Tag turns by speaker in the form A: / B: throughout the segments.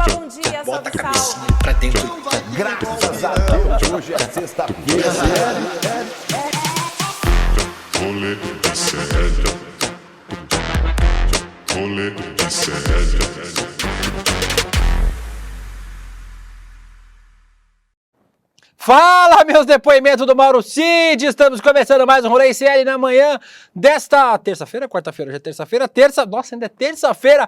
A: Olá, bom dia,
B: Bota a
A: salve,
B: cabecinha
A: salve.
B: pra dentro.
C: Graças a Deus, hoje é sexta-feira.
D: Rolê de sério. Rolê de sério.
E: Fala, meus depoimentos do Mauro Cid, estamos começando mais um Rolê ICL na manhã desta terça-feira, quarta-feira, hoje é terça-feira, nossa, ainda é terça-feira,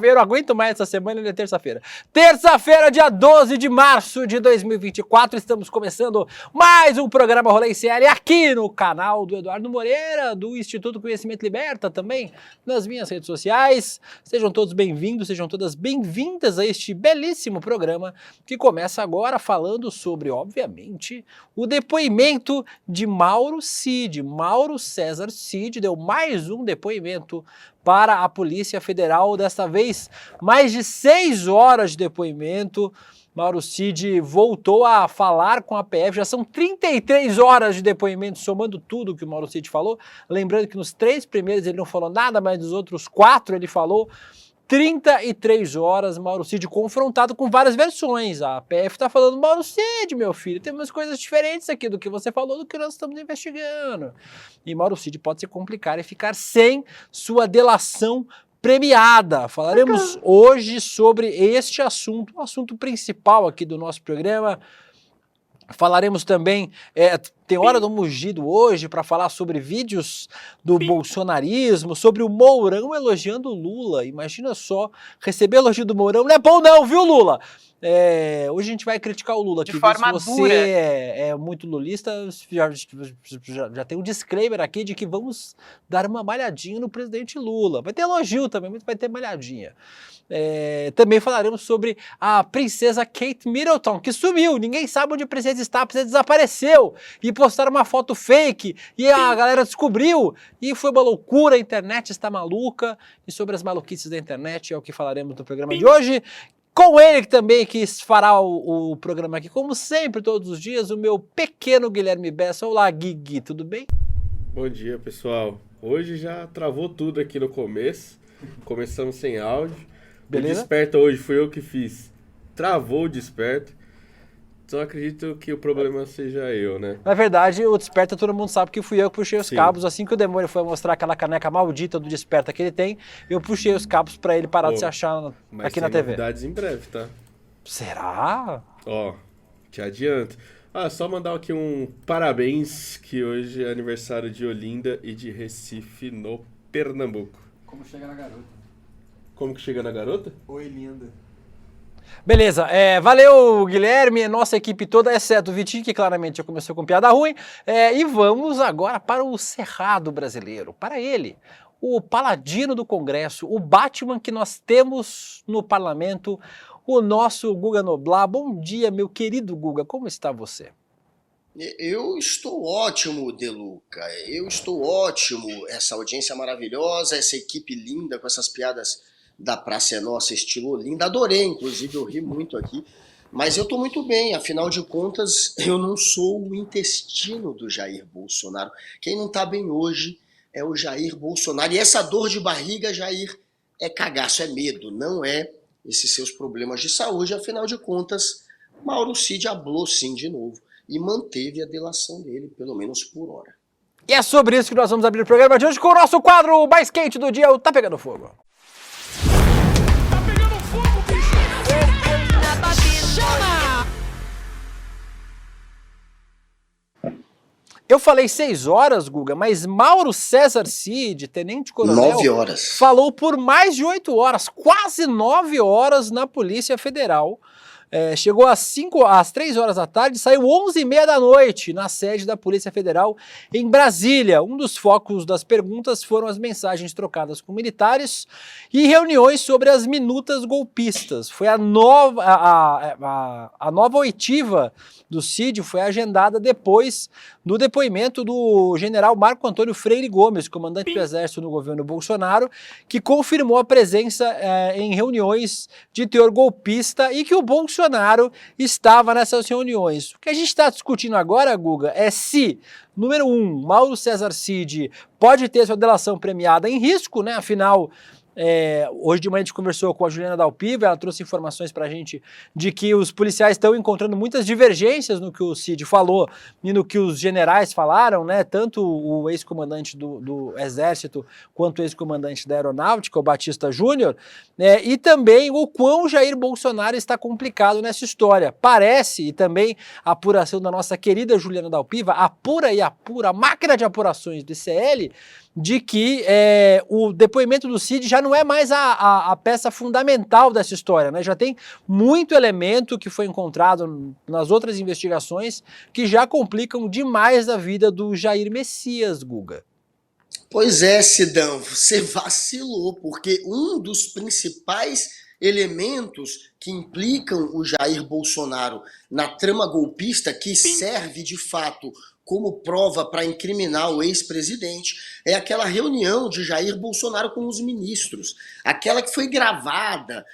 E: eu aguento mais essa semana, ainda é terça-feira, dia 12 de março de 2024, estamos começando mais um programa Rolê ICL aqui no canal do Eduardo Moreira, do Instituto Conhecimento Liberta, também nas minhas redes sociais. Sejam todos bem-vindos, sejam todas bem-vindas a este belíssimo programa que começa agora falando sobre, obviamente, o depoimento de Mauro Cid. Mauro César Cid deu mais um depoimento para a Polícia Federal, desta vez mais de 6 horas de depoimento. Mauro Cid voltou a falar com a PF, já são 33 horas de depoimento, somando tudo que o Mauro Cid falou. Lembrando que nos 3 primeiros ele não falou nada, mas nos outros 4 ele falou. 33 horas, Mauro Cid confrontado com várias versões. A PF tá falando, Mauro Cid, meu filho, tem umas coisas diferentes aqui do que você falou, do que nós estamos investigando. E Mauro Cid pode se complicar e ficar sem sua delação premiada. Falaremos hoje sobre este assunto, o assunto principal aqui do nosso programa. Falaremos também, tem Hora do Mugido hoje para falar sobre vídeos do bolsonarismo, sobre o Mourão elogiando o Lula. Imagina só, receber elogio do Mourão não é bom não, viu, Lula? Hoje a gente vai criticar o Lula aqui.
A: De forma
E: se você
A: dura.
E: é muito lulista, já tem um disclaimer aqui de que vamos dar uma malhadinha no presidente Lula. Vai ter elogio também, mas vai ter malhadinha. Também falaremos sobre a princesa Kate Middleton, que sumiu, ninguém sabe onde a princesa está, a princesa desapareceu, e postaram uma foto fake, e a galera descobriu, e foi uma loucura, a internet está maluca, e sobre as maluquices da internet é o que falaremos no programa de hoje, com ele que também fará o programa aqui, como sempre, todos os dias, o meu pequeno Guilherme Bessa. Olá, Guigui, tudo bem?
F: Bom dia, pessoal. Hoje já travou tudo aqui no começo, começamos sem áudio.
E: Beleza?
F: O Desperta hoje foi eu que fiz. Travou o Desperta. Então acredito que o problema seja eu, né?
E: Na verdade, o Desperta todo mundo sabe que fui eu que puxei os
F: Sim.
E: cabos. Assim que o demônio foi mostrar aquela caneca maldita do Desperta que ele tem, eu puxei os cabos pra ele parar de se achar
F: Mas
E: aqui
F: tem
E: na TV.
F: novidades em breve, tá?
E: Será?
F: Ó, te adianto. Só mandar aqui um parabéns, que hoje é aniversário de Olinda e de Recife, no Pernambuco.
G: Como chega na garota?
F: Como que chega na garota?
G: Oi, linda.
E: Beleza, valeu Guilherme, nossa equipe toda, exceto o Vitinho, que claramente já começou com piada ruim, e vamos agora para o Cerrado brasileiro, para ele, o paladino do Congresso, o Batman que nós temos no parlamento, o nosso Guga Noblar. Bom dia, meu querido Guga, como está você?
B: Eu estou ótimo, Deluca. Eu estou ótimo. Essa audiência maravilhosa, essa equipe linda com essas piadas da Praça é Nossa, estilo Olinda. Adorei, inclusive, eu ri muito aqui. Mas eu estou muito bem, afinal de contas, eu não sou o intestino do Jair Bolsonaro. Quem não está bem hoje é o Jair Bolsonaro. E essa dor de barriga, Jair, é cagaço, é medo, não é esses seus problemas de saúde. Afinal de contas, Mauro Cid hablou sim de novo e manteve a delação dele, pelo menos por hora.
E: E é sobre isso que nós vamos abrir o programa de hoje com o nosso quadro mais quente do dia, o Tá Pegando Fogo. Eu falei 6 horas, Guga, mas Mauro César Cid, tenente-coronel,
B: 9 horas.
E: falou por mais de 8 horas, quase 9 horas na Polícia Federal. Chegou às 3 horas da tarde, saiu 11h30 da noite na sede da Polícia Federal em Brasília. Um dos focos das perguntas foram as mensagens trocadas com militares e reuniões sobre as minutas golpistas. Foi a nova oitiva do Cid foi agendada depois do depoimento do general Marco Antônio Freire Gomes, comandante do Exército no governo Bolsonaro, que confirmou a presença em reuniões de teor golpista e que o Bolsonaro estava nessas reuniões. O que a gente está discutindo agora, Guga, é se, número 1, Mauro César Cid pode ter sua delação premiada em risco, né? Afinal, Hoje de manhã a gente conversou com a Juliana Dalpiva, ela trouxe informações pra gente de que os policiais estão encontrando muitas divergências no que o Cid falou e no que os generais falaram, né? Tanto o ex-comandante do Exército quanto o ex-comandante da Aeronáutica, o Batista Júnior, e também o quão Jair Bolsonaro está complicado nessa história. Parece, e também a apuração da nossa querida Juliana Dalpiva, apura, a máquina de apurações do ICL, de que o depoimento do Cid já não é mais a peça fundamental dessa história, né? Já tem muito elemento que foi encontrado nas outras investigações que já complicam demais a vida do Jair Messias, Guga.
B: Pois é, Sidão, você vacilou, porque um dos principais elementos que implicam o Jair Bolsonaro na trama golpista, que serve de fato como prova para incriminar o ex-presidente, é aquela reunião de Jair Bolsonaro com os ministros, aquela que foi gravada,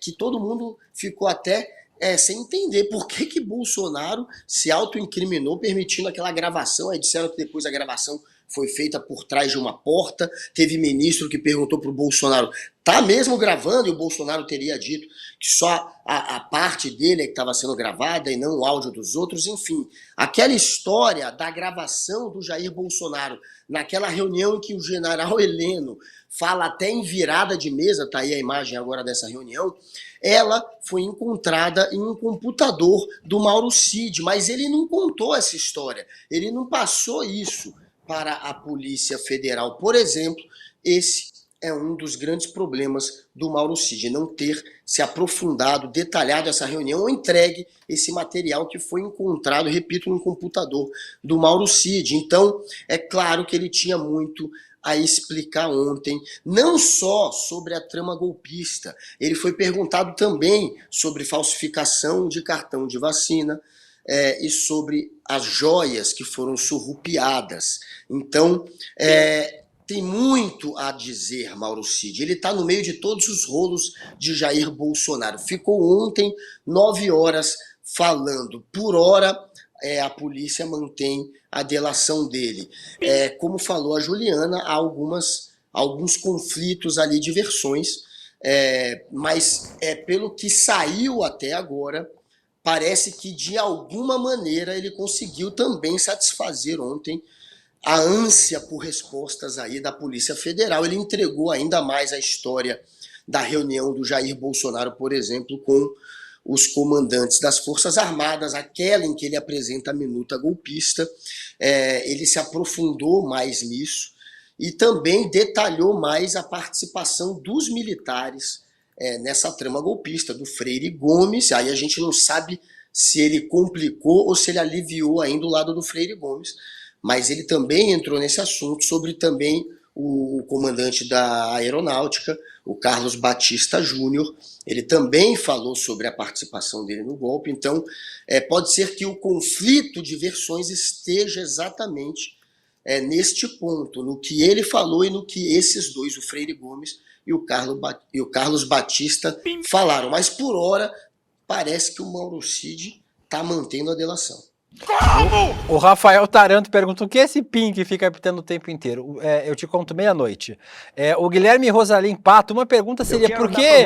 B: que todo mundo ficou até sem entender por que Bolsonaro se autoincriminou permitindo aquela gravação. Aí disseram que depois a gravação foi feita por trás de uma porta, teve ministro que perguntou para o Bolsonaro, tá mesmo gravando? E o Bolsonaro teria dito que só a parte dele é que estava sendo gravada e não o áudio dos outros. Enfim, aquela história da gravação do Jair Bolsonaro naquela reunião em que o general Heleno fala até em virada de mesa, tá aí a imagem agora dessa reunião, ela foi encontrada em um computador do Mauro Cid, mas ele não contou essa história, ele não passou isso para a Polícia Federal. Por exemplo, esse é um dos grandes problemas do Mauro Cid, não ter se aprofundado, detalhado essa reunião ou entregue esse material que foi encontrado, repito, no computador do Mauro Cid. Então, é claro que ele tinha muito a explicar ontem, não só sobre a trama golpista, ele foi perguntado também sobre falsificação de cartão de vacina, e sobre as joias que foram surrupiadas. Então, tem muito a dizer, Mauro Cid. Ele está no meio de todos os rolos de Jair Bolsonaro. Ficou ontem 9 horas falando. Por hora, a polícia mantém a delação dele. Como falou a Juliana, há alguns conflitos ali de versões, mas pelo que saiu até agora, parece que, de alguma maneira, ele conseguiu também satisfazer ontem a ânsia por respostas aí da Polícia Federal. Ele entregou ainda mais a história da reunião do Jair Bolsonaro, por exemplo, com os comandantes das Forças Armadas, aquela em que ele apresenta a minuta golpista. Ele se aprofundou mais nisso e também detalhou mais a participação dos militares nessa trama golpista, do Freire Gomes. Aí a gente não sabe se ele complicou ou se ele aliviou ainda o lado do Freire Gomes, mas ele também entrou nesse assunto, sobre também o comandante da Aeronáutica, o Carlos Batista Júnior. Ele também falou sobre a participação dele no golpe. Então, pode ser que o conflito de versões esteja exatamente neste ponto, no que ele falou e no que esses dois, o Freire Gomes e o Carlos Batista, falaram. Mas, por hora, parece que o Mauro Cid está mantendo a delação.
E: O Rafael Taranto pergunta: o que é esse PIN que fica apitando o tempo inteiro? Eu te conto meia-noite. O Guilherme Rosalim Pato, uma pergunta seria: por que,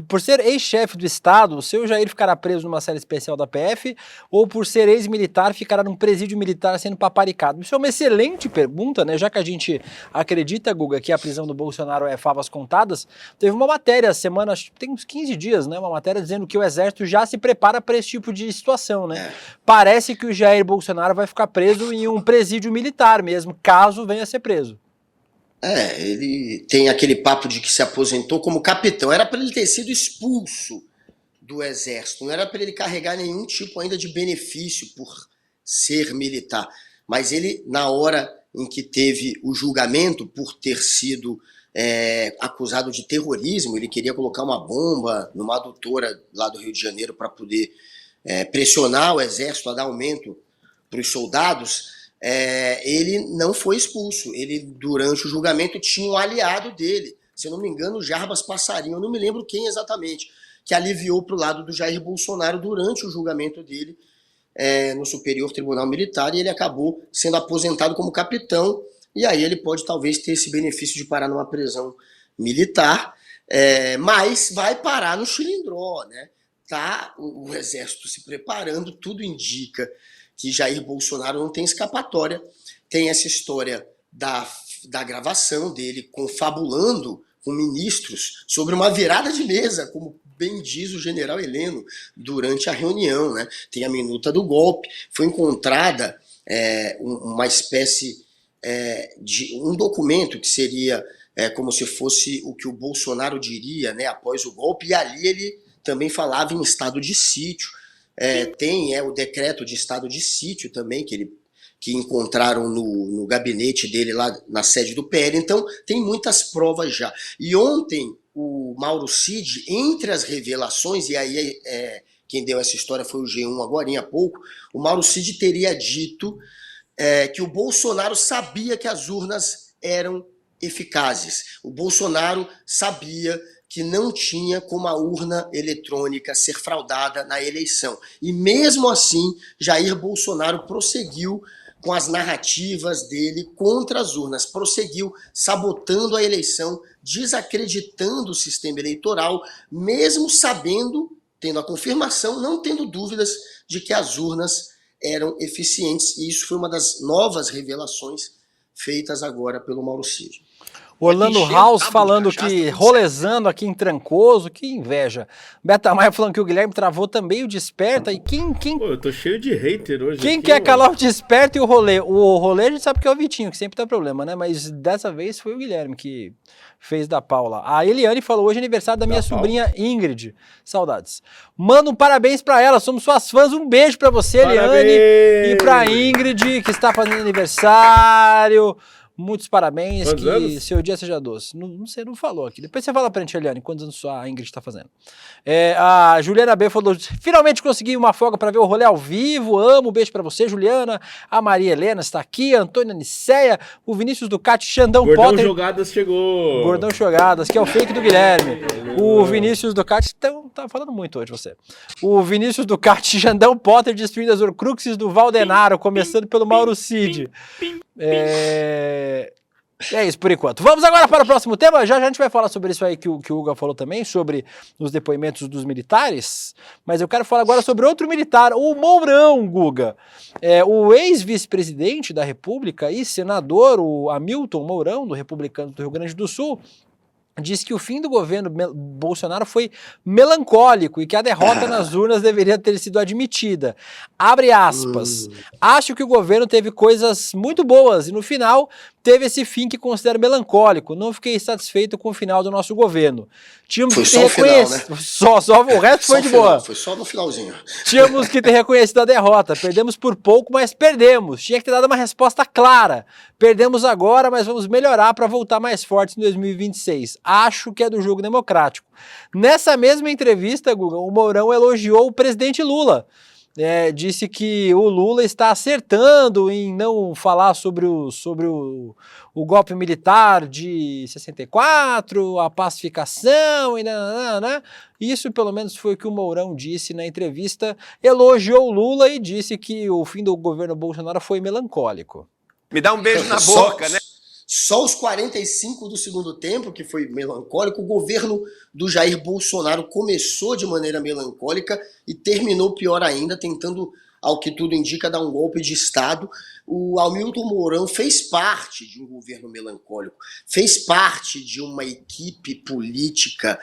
E: por ser ex-chefe do Estado, o seu Jair ficará preso numa série especial da PF, ou por ser ex-militar, ficará num presídio militar sendo paparicado? Isso é uma excelente pergunta, né? Já que a gente acredita, Guga, que a prisão do Bolsonaro é favas contadas, teve uma matéria, semana, tem uns 15 dias, né? Uma matéria dizendo que o Exército já se prepara para esse tipo de situação, né? Parece que o Jair Bolsonaro vai ficar preso em um presídio militar mesmo, caso venha a ser preso.
B: Ele tem aquele papo de que se aposentou como capitão. Era para ele ter sido expulso do Exército, não era para ele carregar nenhum tipo ainda de benefício por ser militar. Mas ele, na hora em que teve o julgamento por ter sido acusado de terrorismo, ele queria colocar uma bomba numa adutora lá do Rio de Janeiro para poder pressionar o Exército a dar aumento para os soldados. Ele não foi expulso. Ele, durante o julgamento, tinha um aliado dele, se eu não me engano, o Jarbas Passarinho, eu não me lembro quem exatamente, que aliviou para o lado do Jair Bolsonaro durante o julgamento dele no Superior Tribunal Militar, e ele acabou sendo aposentado como capitão. e aí ele pode talvez ter esse benefício de parar numa prisão militar, mas vai parar no Chilindró, né? Tá o exército se preparando, tudo indica que Jair Bolsonaro não tem escapatória. Tem essa história da gravação dele confabulando com ministros sobre uma virada de mesa, como bem diz o general Heleno durante a reunião, né? Tem a minuta do golpe, foi encontrada uma espécie de um documento que seria como se fosse o que o Bolsonaro diria, né, após o golpe, e ali ele também falava em estado de sítio. Tem o decreto de estado de sítio também, que encontraram no gabinete dele lá na sede do PL. Então tem muitas provas já. E ontem o Mauro Cid, entre as revelações, e aí quem deu essa história foi o G1 agora há pouco, o Mauro Cid teria dito que o Bolsonaro sabia que as urnas eram eficazes. O Bolsonaro sabia que não tinha como a urna eletrônica ser fraudada na eleição. E mesmo assim, Jair Bolsonaro prosseguiu com as narrativas dele contra as urnas, prosseguiu sabotando a eleição, desacreditando o sistema eleitoral, mesmo sabendo, tendo a confirmação, não tendo dúvidas de que as urnas eram eficientes. E isso foi uma das novas revelações feitas agora pelo Mauro Cid.
E: Orlando House falando que rolezando aqui em Trancoso, que inveja. Beta Maia falando que o Guilherme travou também o Desperta. E quem
F: Pô, eu tô cheio de hater hoje.
E: quem
F: aqui,
E: quer
F: mano.
E: calar o Desperta e o rolê? O rolê a gente sabe que é o Vitinho, que sempre dá problema, né? Mas dessa vez foi o Guilherme que fez da Paula. A Eliane falou, hoje é aniversário da minha sobrinha Ingrid. Saudades. Manda um parabéns pra ela, somos suas fãs. Um beijo pra você,
F: Parabéns!
E: Eliane. E pra Ingrid, que está fazendo aniversário. Muitos parabéns,
F: Quantos
E: que
F: anos?
E: seu dia seja doce. Não sei, não falou aqui. Depois você fala pra gente, Eliane, quantos anos a Ingrid está fazendo. A Juliana B falou, finalmente consegui uma folga para ver o rolê ao vivo, amo, beijo pra você, Juliana. A Maria Helena está aqui, a Antônia Niceia, o Vinícius Ducati, Xandão
F: Gordão
E: Potter.
F: Jogadas chegou.
E: Gordão Jogadas, que é o fake do Guilherme. O Vinícius Ducati, tá falando muito hoje você. O Vinícius Ducati, Xandão Potter destruindo as Horcruxes do Valdenaro, começando pelo Mauro Cid. É isso por enquanto. Vamos agora para o próximo tema. Já a gente vai falar sobre isso aí que o Hugo falou também, sobre os depoimentos dos militares. Mas eu quero falar agora sobre outro militar, o Mourão, Guga. O ex-vice-presidente da República e senador, o Hamilton Mourão, do Republicano do Rio Grande do Sul, disse que o fim do governo Bolsonaro foi melancólico e que a derrota nas urnas deveria ter sido admitida. Abre aspas. Acho que o governo teve coisas muito boas e no final teve esse fim que considero melancólico. Não fiquei satisfeito com o final do nosso governo. Tínhamos
B: Foi
E: que
B: só
E: ter
B: o final,
E: reconhecido.
B: né?
E: Só o resto foi
B: Só
E: de
B: o final,
E: boa.
B: foi só no finalzinho.
E: Tínhamos que ter reconhecido a derrota. Perdemos por pouco, mas perdemos. Tinha que ter dado uma resposta clara. Perdemos agora, mas vamos melhorar para voltar mais fortes em 2026. Acho que é do jogo democrático. Nessa mesma entrevista, Guga, o Mourão elogiou o presidente Lula. Disse que o Lula está acertando em não falar sobre o golpe militar de 64, a pacificação e nananana. Isso pelo menos foi o que o Mourão disse na entrevista, elogiou o Lula e disse que o fim do governo Bolsonaro foi melancólico.
C: Me dá um beijo na boca, né?
B: Só os 45 do segundo tempo, que foi melancólico, o governo do Jair Bolsonaro começou de maneira melancólica e terminou pior ainda, tentando, ao que tudo indica, dar um golpe de Estado. O Hamilton Mourão fez parte de um governo melancólico, fez parte de uma equipe política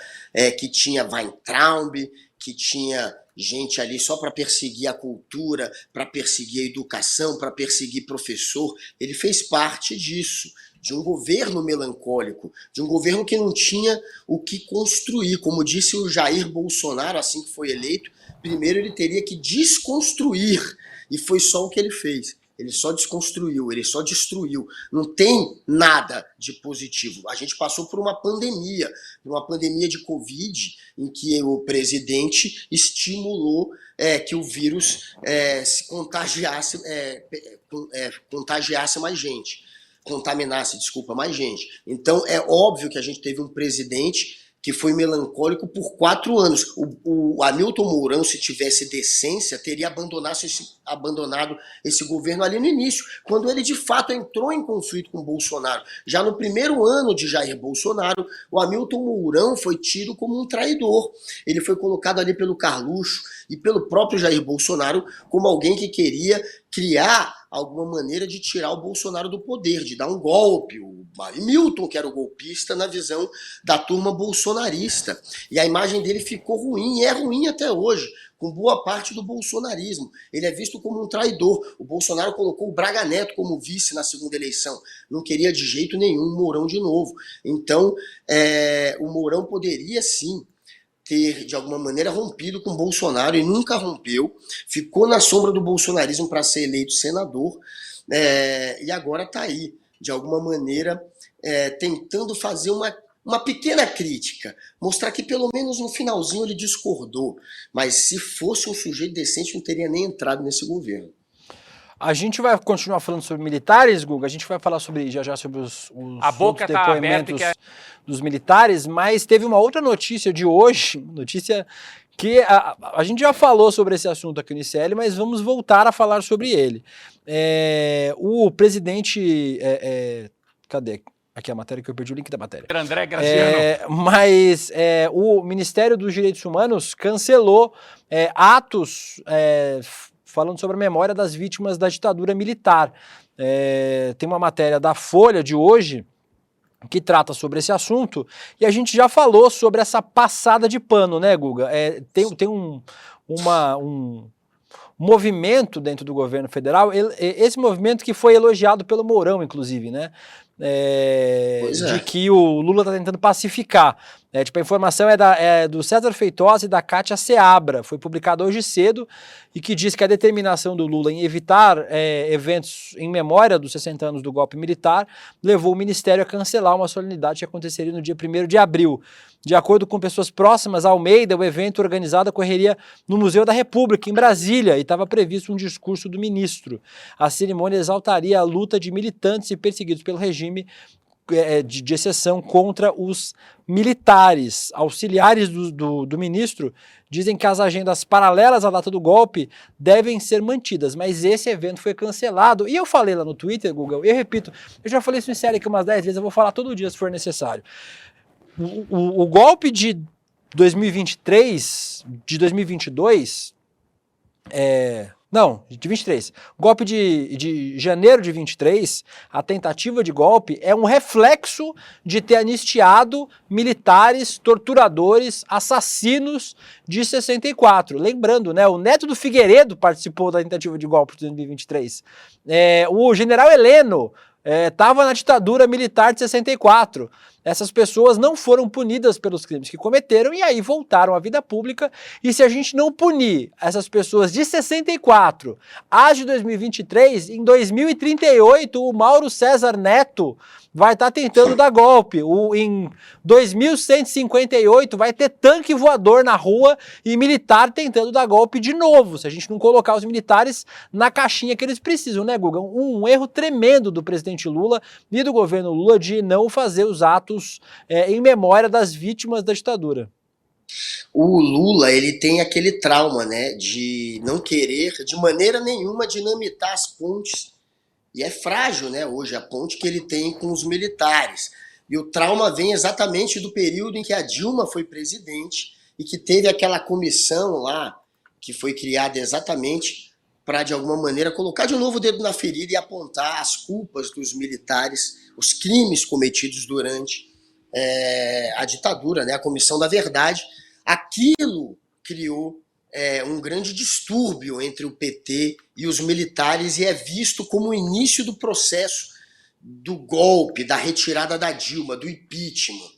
B: que tinha Weintraub, que tinha gente ali só para perseguir a cultura, para perseguir a educação, para perseguir professor. Ele fez parte disso, de um governo melancólico, de um governo que não tinha o que construir. Como disse o Jair Bolsonaro, assim que foi eleito, primeiro ele teria que desconstruir, e foi só o que ele fez. Ele só desconstruiu, ele só destruiu. Não tem nada de positivo. A gente passou por uma pandemia de Covid, em que o presidente estimulou que o vírus se contagiasse mais gente. Contaminasse, desculpa, mais gente. Então é óbvio que a gente teve um presidente que foi melancólico por 4 anos. O Hamilton Mourão, se tivesse decência, teria abandonado esse governo ali no início, quando ele de fato entrou em conflito com o Bolsonaro. Já no primeiro ano de Jair Bolsonaro, o Hamilton Mourão foi tido como um traidor. Ele foi colocado ali pelo Carluxo e pelo próprio Jair Bolsonaro como alguém que queria criar alguma maneira de tirar o Bolsonaro do poder, de dar um golpe. O Hamilton, que era o golpista na visão da turma bolsonarista. E a imagem dele ficou ruim, e é ruim até hoje, com boa parte do bolsonarismo. Ele é visto como um traidor. O Bolsonaro colocou o Braga Neto como vice na segunda eleição. Não queria de jeito nenhum o Mourão de novo. Então, o Mourão poderia sim ter, de alguma maneira, rompido com o Bolsonaro, e nunca rompeu, ficou na sombra do bolsonarismo para ser eleito senador, e agora está aí, de alguma maneira, tentando fazer uma pequena crítica, mostrar que pelo menos no finalzinho ele discordou, mas se fosse um sujeito decente não teria nem entrado nesse governo.
E: A gente vai continuar falando sobre militares, Guga, a gente vai falar já sobre os
C: a boca tá aberta
E: dos militares, mas teve uma outra notícia de hoje, notícia que a gente já falou sobre esse assunto aqui no ICL, mas vamos voltar a falar sobre ele. O presidente... cadê? Aqui a matéria que eu perdi o link da matéria.
C: André Graziano.
E: Mas o Ministério dos Direitos Humanos cancelou atos... falando sobre a memória das vítimas da ditadura militar. Tem uma matéria da Folha de hoje que trata sobre esse assunto, e a gente já falou sobre essa passada de pano, né, Guga? Tem um movimento dentro do governo federal, esse movimento que foi elogiado pelo Mourão, inclusive, né? De que o Lula está tentando pacificar. A informação é do César Feitosa e da Kátia Seabra, foi publicado hoje cedo, e que diz que a determinação do Lula em evitar eventos em memória dos 60 anos do golpe militar levou o Ministério a cancelar uma solenidade que aconteceria no dia 1º de abril. De acordo com pessoas próximas a Almeida, o evento organizado ocorreria no Museu da República, em Brasília, e estava previsto um discurso do ministro. A cerimônia exaltaria a luta de militantes e perseguidos pelo regime de exceção contra os militares. Auxiliares do ministro dizem que as agendas paralelas à data do golpe devem ser mantidas, mas esse evento foi cancelado. E eu falei lá no Twitter, Google, eu repito, eu já falei isso em série aqui umas 10 vezes, eu vou falar todo dia se for necessário. O golpe de 2023, de 2022, de 23. O golpe de janeiro de 23, a tentativa de golpe é um reflexo de ter anistiado militares, torturadores, assassinos de 64. Lembrando, né, o neto do Figueiredo participou da tentativa de golpe de 2023. O general Heleno estava na ditadura militar de 64. Essas pessoas não foram punidas pelos crimes que cometeram e aí voltaram à vida pública. E se a gente não punir essas pessoas de 64, as de 2023, em 2038 o Mauro César Neto vai estar tentando dar golpe. Em 2158 vai ter tanque voador na rua e militar tentando dar golpe de novo, se a gente não colocar os militares na caixinha que eles precisam, né, Guga? Um erro tremendo do presidente Lula e do governo Lula de não fazer os atos em memória das vítimas da ditadura.
B: O Lula, ele tem aquele trauma, né, de não querer de maneira nenhuma dinamitar as pontes. E é frágil, né, hoje a ponte que ele tem com os militares. E o trauma vem exatamente do período em que a Dilma foi presidente e que teve aquela comissão lá que foi criada exatamente para, de alguma maneira, colocar de novo o dedo na ferida e apontar as culpas dos militares, os crimes cometidos durante a ditadura, né, a Comissão da Verdade. Aquilo criou um grande distúrbio entre o PT e os militares e é visto como o início do processo do golpe, da retirada da Dilma, do impeachment.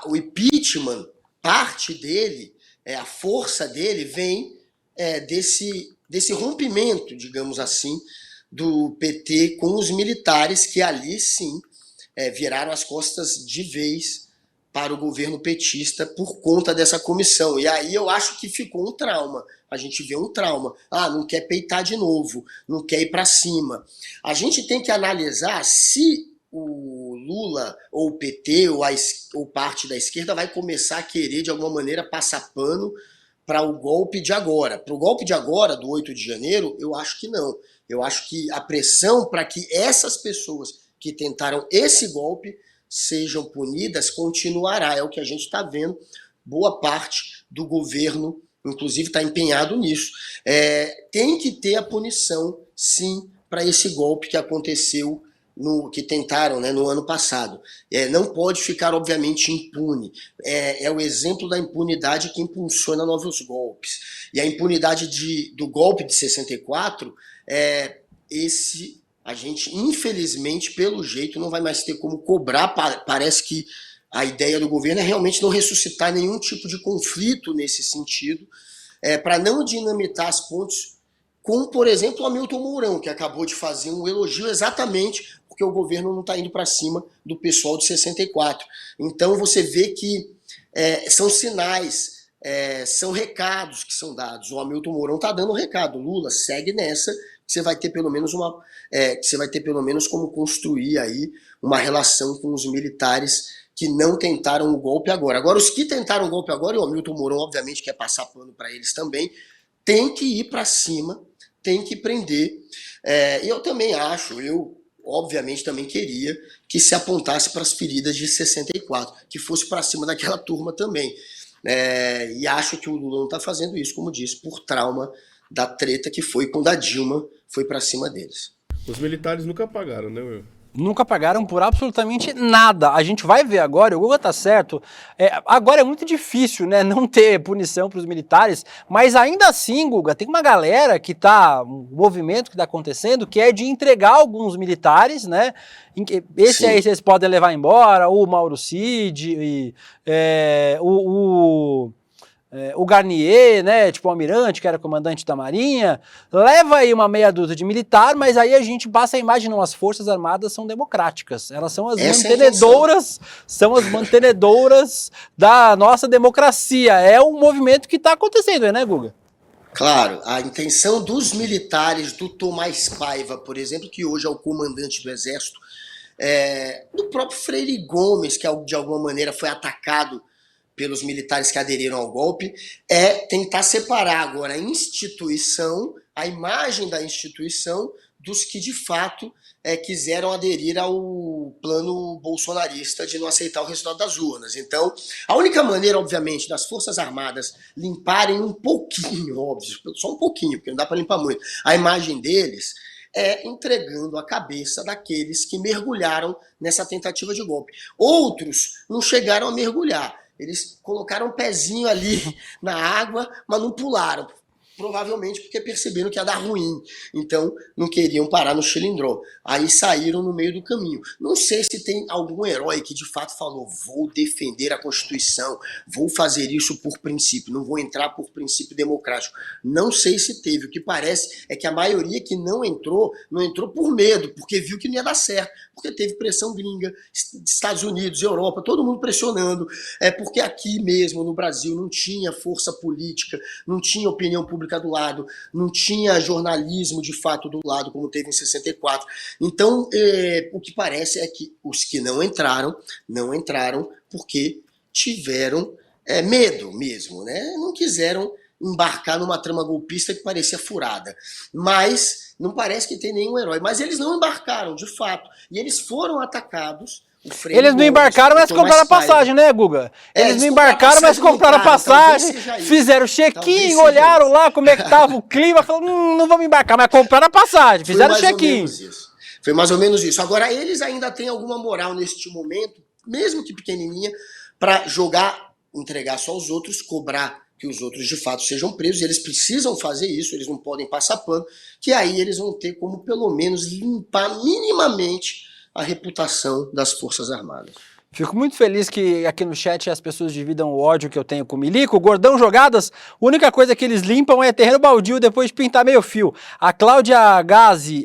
B: O impeachment, parte dele, a força dele vem desse rompimento, digamos assim, do PT com os militares, que ali sim viraram as costas de vez para o governo petista por conta dessa comissão. E aí eu acho que ficou um trauma. A gente vê um trauma. Não quer peitar de novo, não quer ir para cima. A gente tem que analisar se o Lula, ou o PT, ou parte da esquerda vai começar a querer, de alguma maneira, passar pano para o golpe de agora. Para o golpe de agora, do 8 de janeiro, eu acho que não. Eu acho que a pressão para que essas pessoas que tentaram esse golpe sejam punidas continuará. É o que a gente está vendo. Boa parte do governo, inclusive, está empenhado nisso. Tem que ter a punição, sim, para esse golpe que aconteceu, que tentaram, né, no ano passado. Não pode ficar, obviamente, impune. É o exemplo da impunidade que impulsiona novos golpes. E a impunidade do golpe de 64, a gente, infelizmente, pelo jeito, não vai mais ter como cobrar. Parece que a ideia do governo é realmente não ressuscitar nenhum tipo de conflito nesse sentido, para não dinamitar as pontes, como, por exemplo, o Hamilton Mourão, que acabou de fazer um elogio exatamente porque o governo não está indo para cima do pessoal de 64. Então você vê que são sinais, são recados que são dados. O Hamilton Mourão está dando um recado. Lula, segue nessa, que você vai ter pelo menos como construir aí uma relação com os militares que não tentaram o golpe agora. Agora, os que tentaram o golpe agora, e o Hamilton Mourão, obviamente, quer passar pano para eles também, tem que ir para cima, tem que prender. E eu também acho, obviamente também queria que se apontasse para as feridas de 64, que fosse para cima daquela turma também. E acho que o Lula não está fazendo isso, como disse, por trauma da treta que foi quando a Dilma foi para cima deles.
F: Os militares nunca pagaram, né, Will?
E: Nunca pagaram por absolutamente nada. A gente vai ver agora, o Guga tá certo, agora é muito difícil, né, não ter punição para os militares, mas ainda assim, Guga, tem uma galera que tá, um movimento que tá acontecendo, que é de entregar alguns militares, né, esse aí vocês podem levar embora, o Mauro Cid, o Garnier, né, tipo o almirante, que era comandante da Marinha, leva aí uma meia dúzia de militar, mas aí a gente passa a imagem, não, as Forças Armadas são democráticas, elas são as mantenedoras da nossa democracia, é um movimento que está acontecendo, né, Guga?
B: Claro, a intenção dos militares, do Tomás Paiva, por exemplo, que hoje é o comandante do Exército, do próprio Freire Gomes, que de alguma maneira foi atacado pelos militares que aderiram ao golpe, tentar separar agora a instituição, a imagem da instituição, dos que de fato quiseram aderir ao plano bolsonarista de não aceitar o resultado das urnas. Então, a única maneira, obviamente, das Forças Armadas limparem um pouquinho, óbvio, só um pouquinho, porque não dá para limpar muito, a imagem deles, entregando a cabeça daqueles que mergulharam nessa tentativa de golpe. Outros não chegaram a mergulhar. Eles colocaram um pezinho ali na água, mas não pularam. Provavelmente porque perceberam que ia dar ruim. Então, não queriam parar no xilindró. Aí saíram no meio do caminho. Não sei se tem algum herói que de fato falou: vou defender a Constituição, vou fazer isso por princípio, não vou entrar por princípio democrático. Não sei se teve. O que parece é que a maioria que não entrou por medo, porque viu que não ia dar certo. Porque teve pressão gringa, Estados Unidos, Europa, todo mundo pressionando. Porque aqui mesmo, no Brasil, não tinha força política, não tinha opinião pública do lado, não tinha jornalismo de fato do lado, como teve em 64. Então, o que parece é que os que não entraram porque tiveram medo mesmo, né? Não quiseram embarcar numa trama golpista que parecia furada. Mas não parece que tem nenhum herói. Mas eles não embarcaram, de fato. E eles foram atacados. Eles
E: não embarcaram, mas compraram a passagem, né, Guga? Eles não embarcaram, mas compraram a passagem, fizeram check-in, olharam lá como é que tava o clima, falaram, não vamos embarcar, mas compraram a passagem, fizeram check-in.
B: Foi mais ou menos isso. Agora, eles ainda têm alguma moral neste momento, mesmo que pequenininha, para jogar, entregar só aos outros, cobrar que os outros de fato sejam presos, e eles precisam fazer isso, eles não podem passar pano, que aí eles vão ter como pelo menos limpar minimamente a reputação das Forças Armadas.
E: Fico muito feliz que aqui no chat as pessoas dividam o ódio que eu tenho com o Milico. Gordão Jogadas, a única coisa que eles limpam é terreno baldio depois de pintar meio fio. A Cláudia Gazi,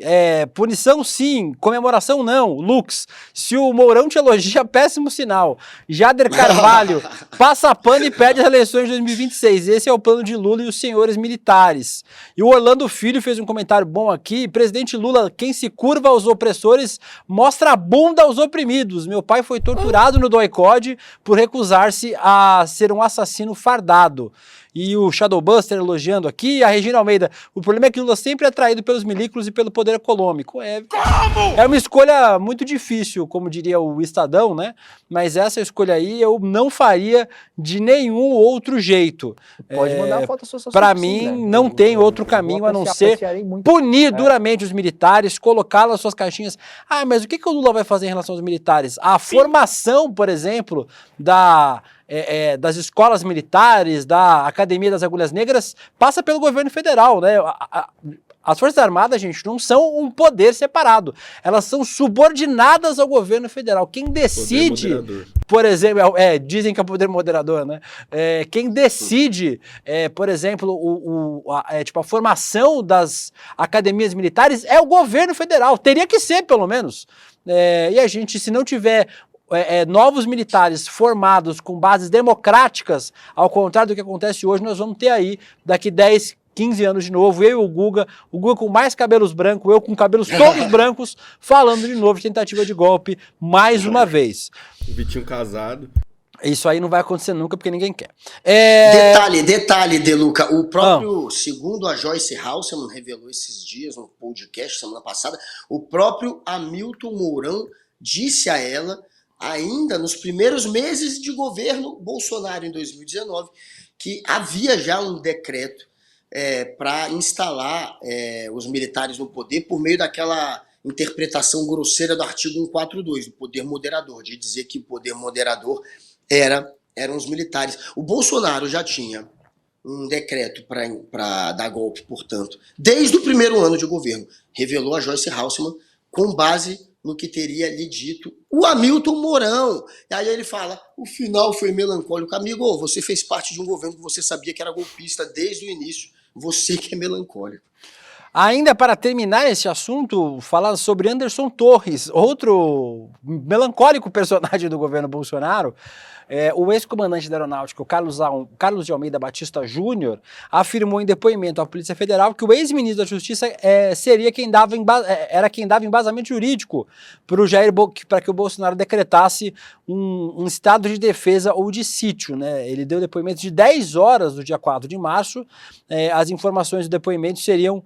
E: punição sim, comemoração não. Lux, se o Mourão te elogia, péssimo sinal. Jader Carvalho, passa pano e perde as eleições de 2026. Esse é o plano de Lula e os senhores militares. E o Orlando Filho fez um comentário bom aqui. Presidente Lula, quem se curva aos opressores, mostra a bunda aos oprimidos. Meu pai foi torturado no doicode por recusar-se a ser um assassino fardado. E o Shadowbuster elogiando aqui, a Regina Almeida, o problema é que Lula sempre é atraído pelos milímetros e pelo poder econômico. É uma escolha muito difícil, como diria o Estadão, né? Mas essa escolha aí eu não faria de nenhum outro jeito.
C: Pode mandar uma foto social.
E: Para mim, não tem outro caminho a não ser punir duramente os militares, colocá-los nas suas caixinhas. Ah, mas o que o Lula vai fazer em relação aos militares? A formação, por exemplo, das escolas militares, da Academia das Agulhas Negras, passa pelo governo federal, né? As Forças Armadas, gente, não são um poder separado. Elas são subordinadas ao governo federal. Quem decide, por exemplo, dizem que é o poder moderador, né? Quem decide, por exemplo, a formação das academias militares é o governo federal. Teria que ser, pelo menos. E a gente, se não tiver novos militares formados com bases democráticas, ao contrário do que acontece hoje, nós vamos ter aí, daqui 10, 15 anos de novo, eu e o Guga com mais cabelos brancos, eu com cabelos todos brancos, falando de novo de tentativa de golpe, mais uma vez.
F: O Vitinho casado.
E: Isso aí não vai acontecer nunca, porque ninguém quer.
B: Detalhe, De Luca, o próprio, segundo a Joyce Halseman revelou esses dias no podcast, semana passada, o próprio Hamilton Mourão disse a ela, ainda nos primeiros meses de governo Bolsonaro, em 2019, que havia já um decreto para instalar os militares no poder por meio daquela interpretação grosseira do artigo 142, do poder moderador, de dizer que o poder moderador eram os militares. O Bolsonaro já tinha um decreto para dar golpe, portanto, desde o primeiro ano de governo, revelou a Joyce Halseman, com base no que teria lhe dito o Hamilton Mourão. E aí ele fala, o final foi melancólico. Amigo, você fez parte de um governo que você sabia que era golpista desde o início. Você que é melancólico.
E: Ainda para terminar esse assunto, falar sobre Anderson Torres, outro melancólico personagem do governo Bolsonaro. O ex-comandante da Aeronáutica, o Carlos de Almeida Batista Júnior, afirmou em depoimento à Polícia Federal que o ex-ministro da Justiça seria quem dava embasamento jurídico para que o Bolsonaro decretasse um estado de defesa ou de sítio, né? Ele deu depoimento de 10 horas do dia 4 de março. As informações do depoimento seriam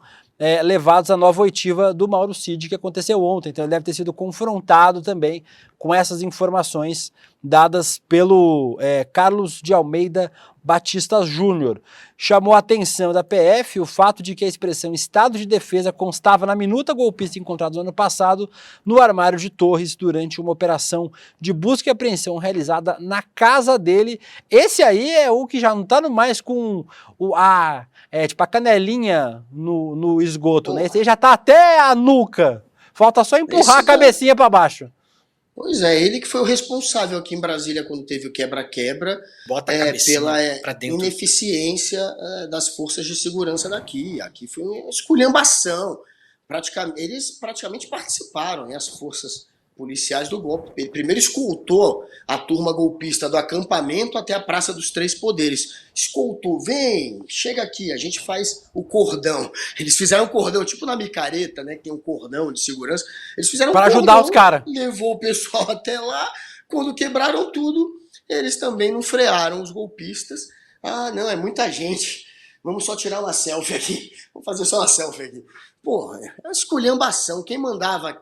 E: levados à nova oitiva do Mauro Cid, que aconteceu ontem. Então ele deve ter sido confrontado também com essas informações dadas pelo Carlos de Almeida Batista Júnior. Chamou a atenção da PF o fato de que a expressão estado de defesa constava na minuta golpista encontrada no ano passado no armário de Torres durante uma operação de busca e apreensão realizada na casa dele. Esse aí é o que já não está mais com a canelinha no esgoto, né? Esse aí já está até a nuca. Falta só empurrar a cabecinha para baixo.
B: Pois é, ele que foi o responsável aqui em Brasília quando teve o quebra-quebra pela ineficiência das forças de segurança daqui. Aqui foi uma esculhambação. Eles praticamente participaram, né, as forças policiais do golpe. Ele primeiro escoltou a turma golpista do acampamento até a Praça dos Três Poderes. Escoltou, vem, chega aqui, a gente faz o cordão. Eles fizeram um cordão, tipo na micareta, né, que tem um cordão de segurança. Eles fizeram
E: para ajudar os caras.
B: Levou o pessoal até lá. Quando quebraram tudo, eles também não frearam os golpistas. Ah, não, é muita gente. Vamos só tirar uma selfie aqui. Vamos fazer só uma selfie aqui. Porra, é uma esculhambação. Quem mandava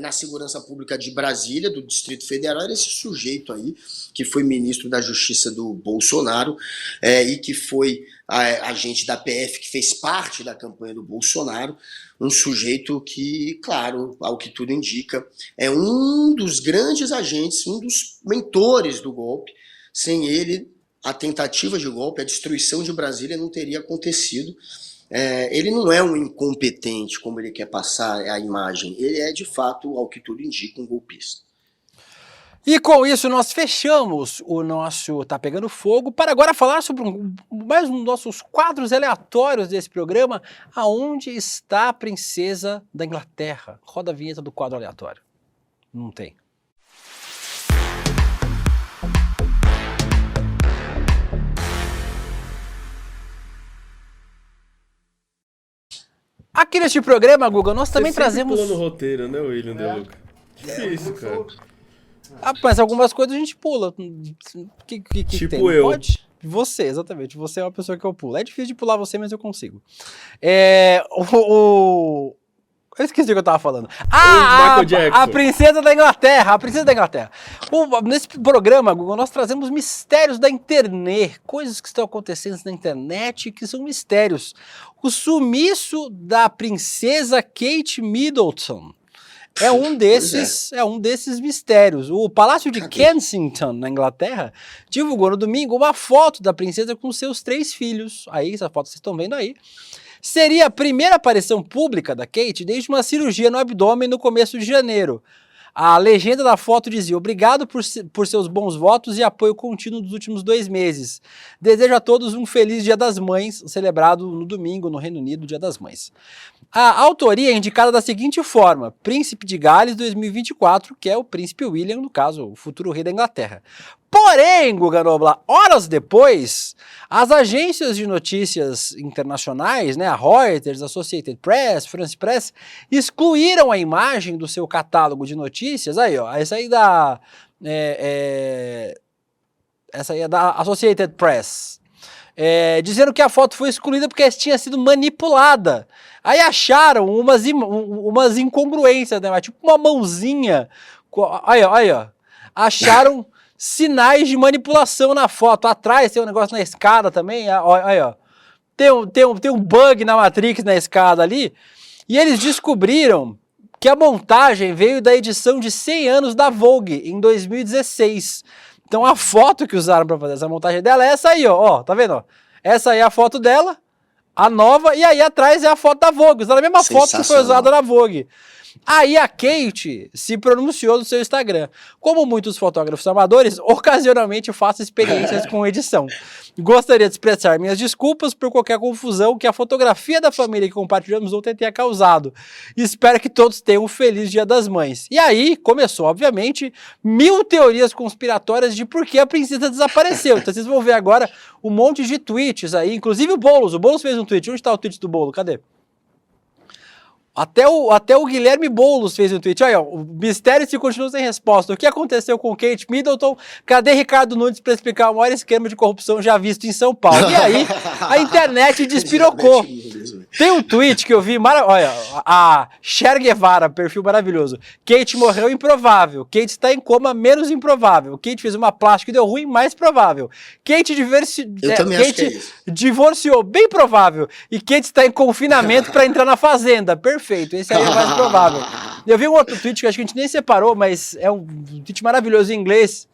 B: na segurança pública de Brasília, do Distrito Federal, era esse sujeito aí, que foi ministro da Justiça do Bolsonaro e que foi agente da PF, que fez parte da campanha do Bolsonaro, um sujeito que, claro, ao que tudo indica, é um dos grandes agentes, um dos mentores do golpe. Sem ele, a tentativa de golpe, a destruição de Brasília não teria acontecido. Ele não é um incompetente, como ele quer passar a imagem. Ele é, de fato, ao que tudo indica, um golpista.
E: E com isso nós fechamos o nosso Tá Pegando Fogo para agora falar sobre mais um dos nossos quadros aleatórios desse programa. Aonde está a princesa da Inglaterra? Roda a vinheta do quadro aleatório. Não tem. Aqui neste programa, Guga, nós também trazemos...
F: Você pula no roteiro, né, William De Luca? Difícil, cara.
E: Ah, mas algumas coisas a gente pula. Que
F: Tipo
E: tem?
F: eu.
E: Pode? Você, exatamente. Você é uma pessoa que eu pulo. É difícil de pular você, mas eu consigo. Eu esqueci o que eu tava falando.
F: Michael Jackson.
E: A princesa da Inglaterra. A princesa da Inglaterra. Nesse programa, Google, nós trazemos mistérios da internet. Coisas que estão acontecendo na internet que são mistérios. O sumiço da princesa Kate Middleton é um desses mistérios. O Palácio de Kensington, na Inglaterra, divulgou no domingo uma foto da princesa com seus 3 filhos. Aí, essa foto vocês estão vendo aí. Seria a primeira aparição pública da Kate desde uma cirurgia no abdômen no começo de janeiro. A legenda da foto dizia: obrigado por seus bons votos e apoio contínuo dos últimos 2 meses. Desejo a todos um feliz Dia das Mães, celebrado no domingo no Reino Unido, Dia das Mães. A autoria é indicada da seguinte forma: Príncipe de Gales 2024, que é o Príncipe William, no caso, o futuro rei da Inglaterra. Porém, Guga Noblar, horas depois, as agências de notícias internacionais, né, a Reuters, Associated Press, France Press, excluíram a imagem do seu catálogo de notícias. Aí, ó, essa aí é da Associated Press. Dizendo que a foto foi excluída porque tinha sido manipulada. Aí acharam umas incongruências, né? Tipo uma mãozinha. Aí, ó. Acharam sinais de manipulação na foto. Atrás tem um negócio na escada também. Aí, ó. Tem um bug na Matrix na escada ali. E eles descobriram que a montagem veio da edição de 100 anos da Vogue, em 2016. Então a foto que usaram para fazer essa montagem dela é essa aí, ó. Tá vendo? Ó? Essa aí é a foto dela, a nova, e aí atrás é a foto da Vogue. Usaram a mesma foto que foi usada na Vogue. Aí a Kate se pronunciou no seu Instagram. Como muitos fotógrafos amadores, ocasionalmente faço experiências com edição. Gostaria de expressar minhas desculpas por qualquer confusão que a fotografia da família que compartilhamos ontem tenha causado. Espero que todos tenham um feliz Dia das Mães. E aí começou, obviamente, 1000 teorias conspiratórias de por que a princesa desapareceu. Então vocês vão ver agora um monte de tweets aí, inclusive o Boulos fez um tweet. Onde está o tweet do Boulos? Cadê? Até o Guilherme Boulos fez um tweet. Olha, o mistério se continua sem resposta. O que aconteceu com Kate Middleton? Cadê Ricardo Nunes para explicar o maior esquema de corrupção já visto em São Paulo? E aí, a internet despirocou. Tem um tweet que eu vi, olha, a Cher Guevara, perfil maravilhoso. Kate morreu improvável. Kate está em coma, menos improvável. Kate fez uma plástica e deu ruim, mais provável. Kate divorciou, bem provável. E Kate está em confinamento para entrar na fazenda. Perfeito, esse aí é o mais provável. Eu vi um outro tweet que acho que a gente nem separou, mas é um tweet maravilhoso em inglês,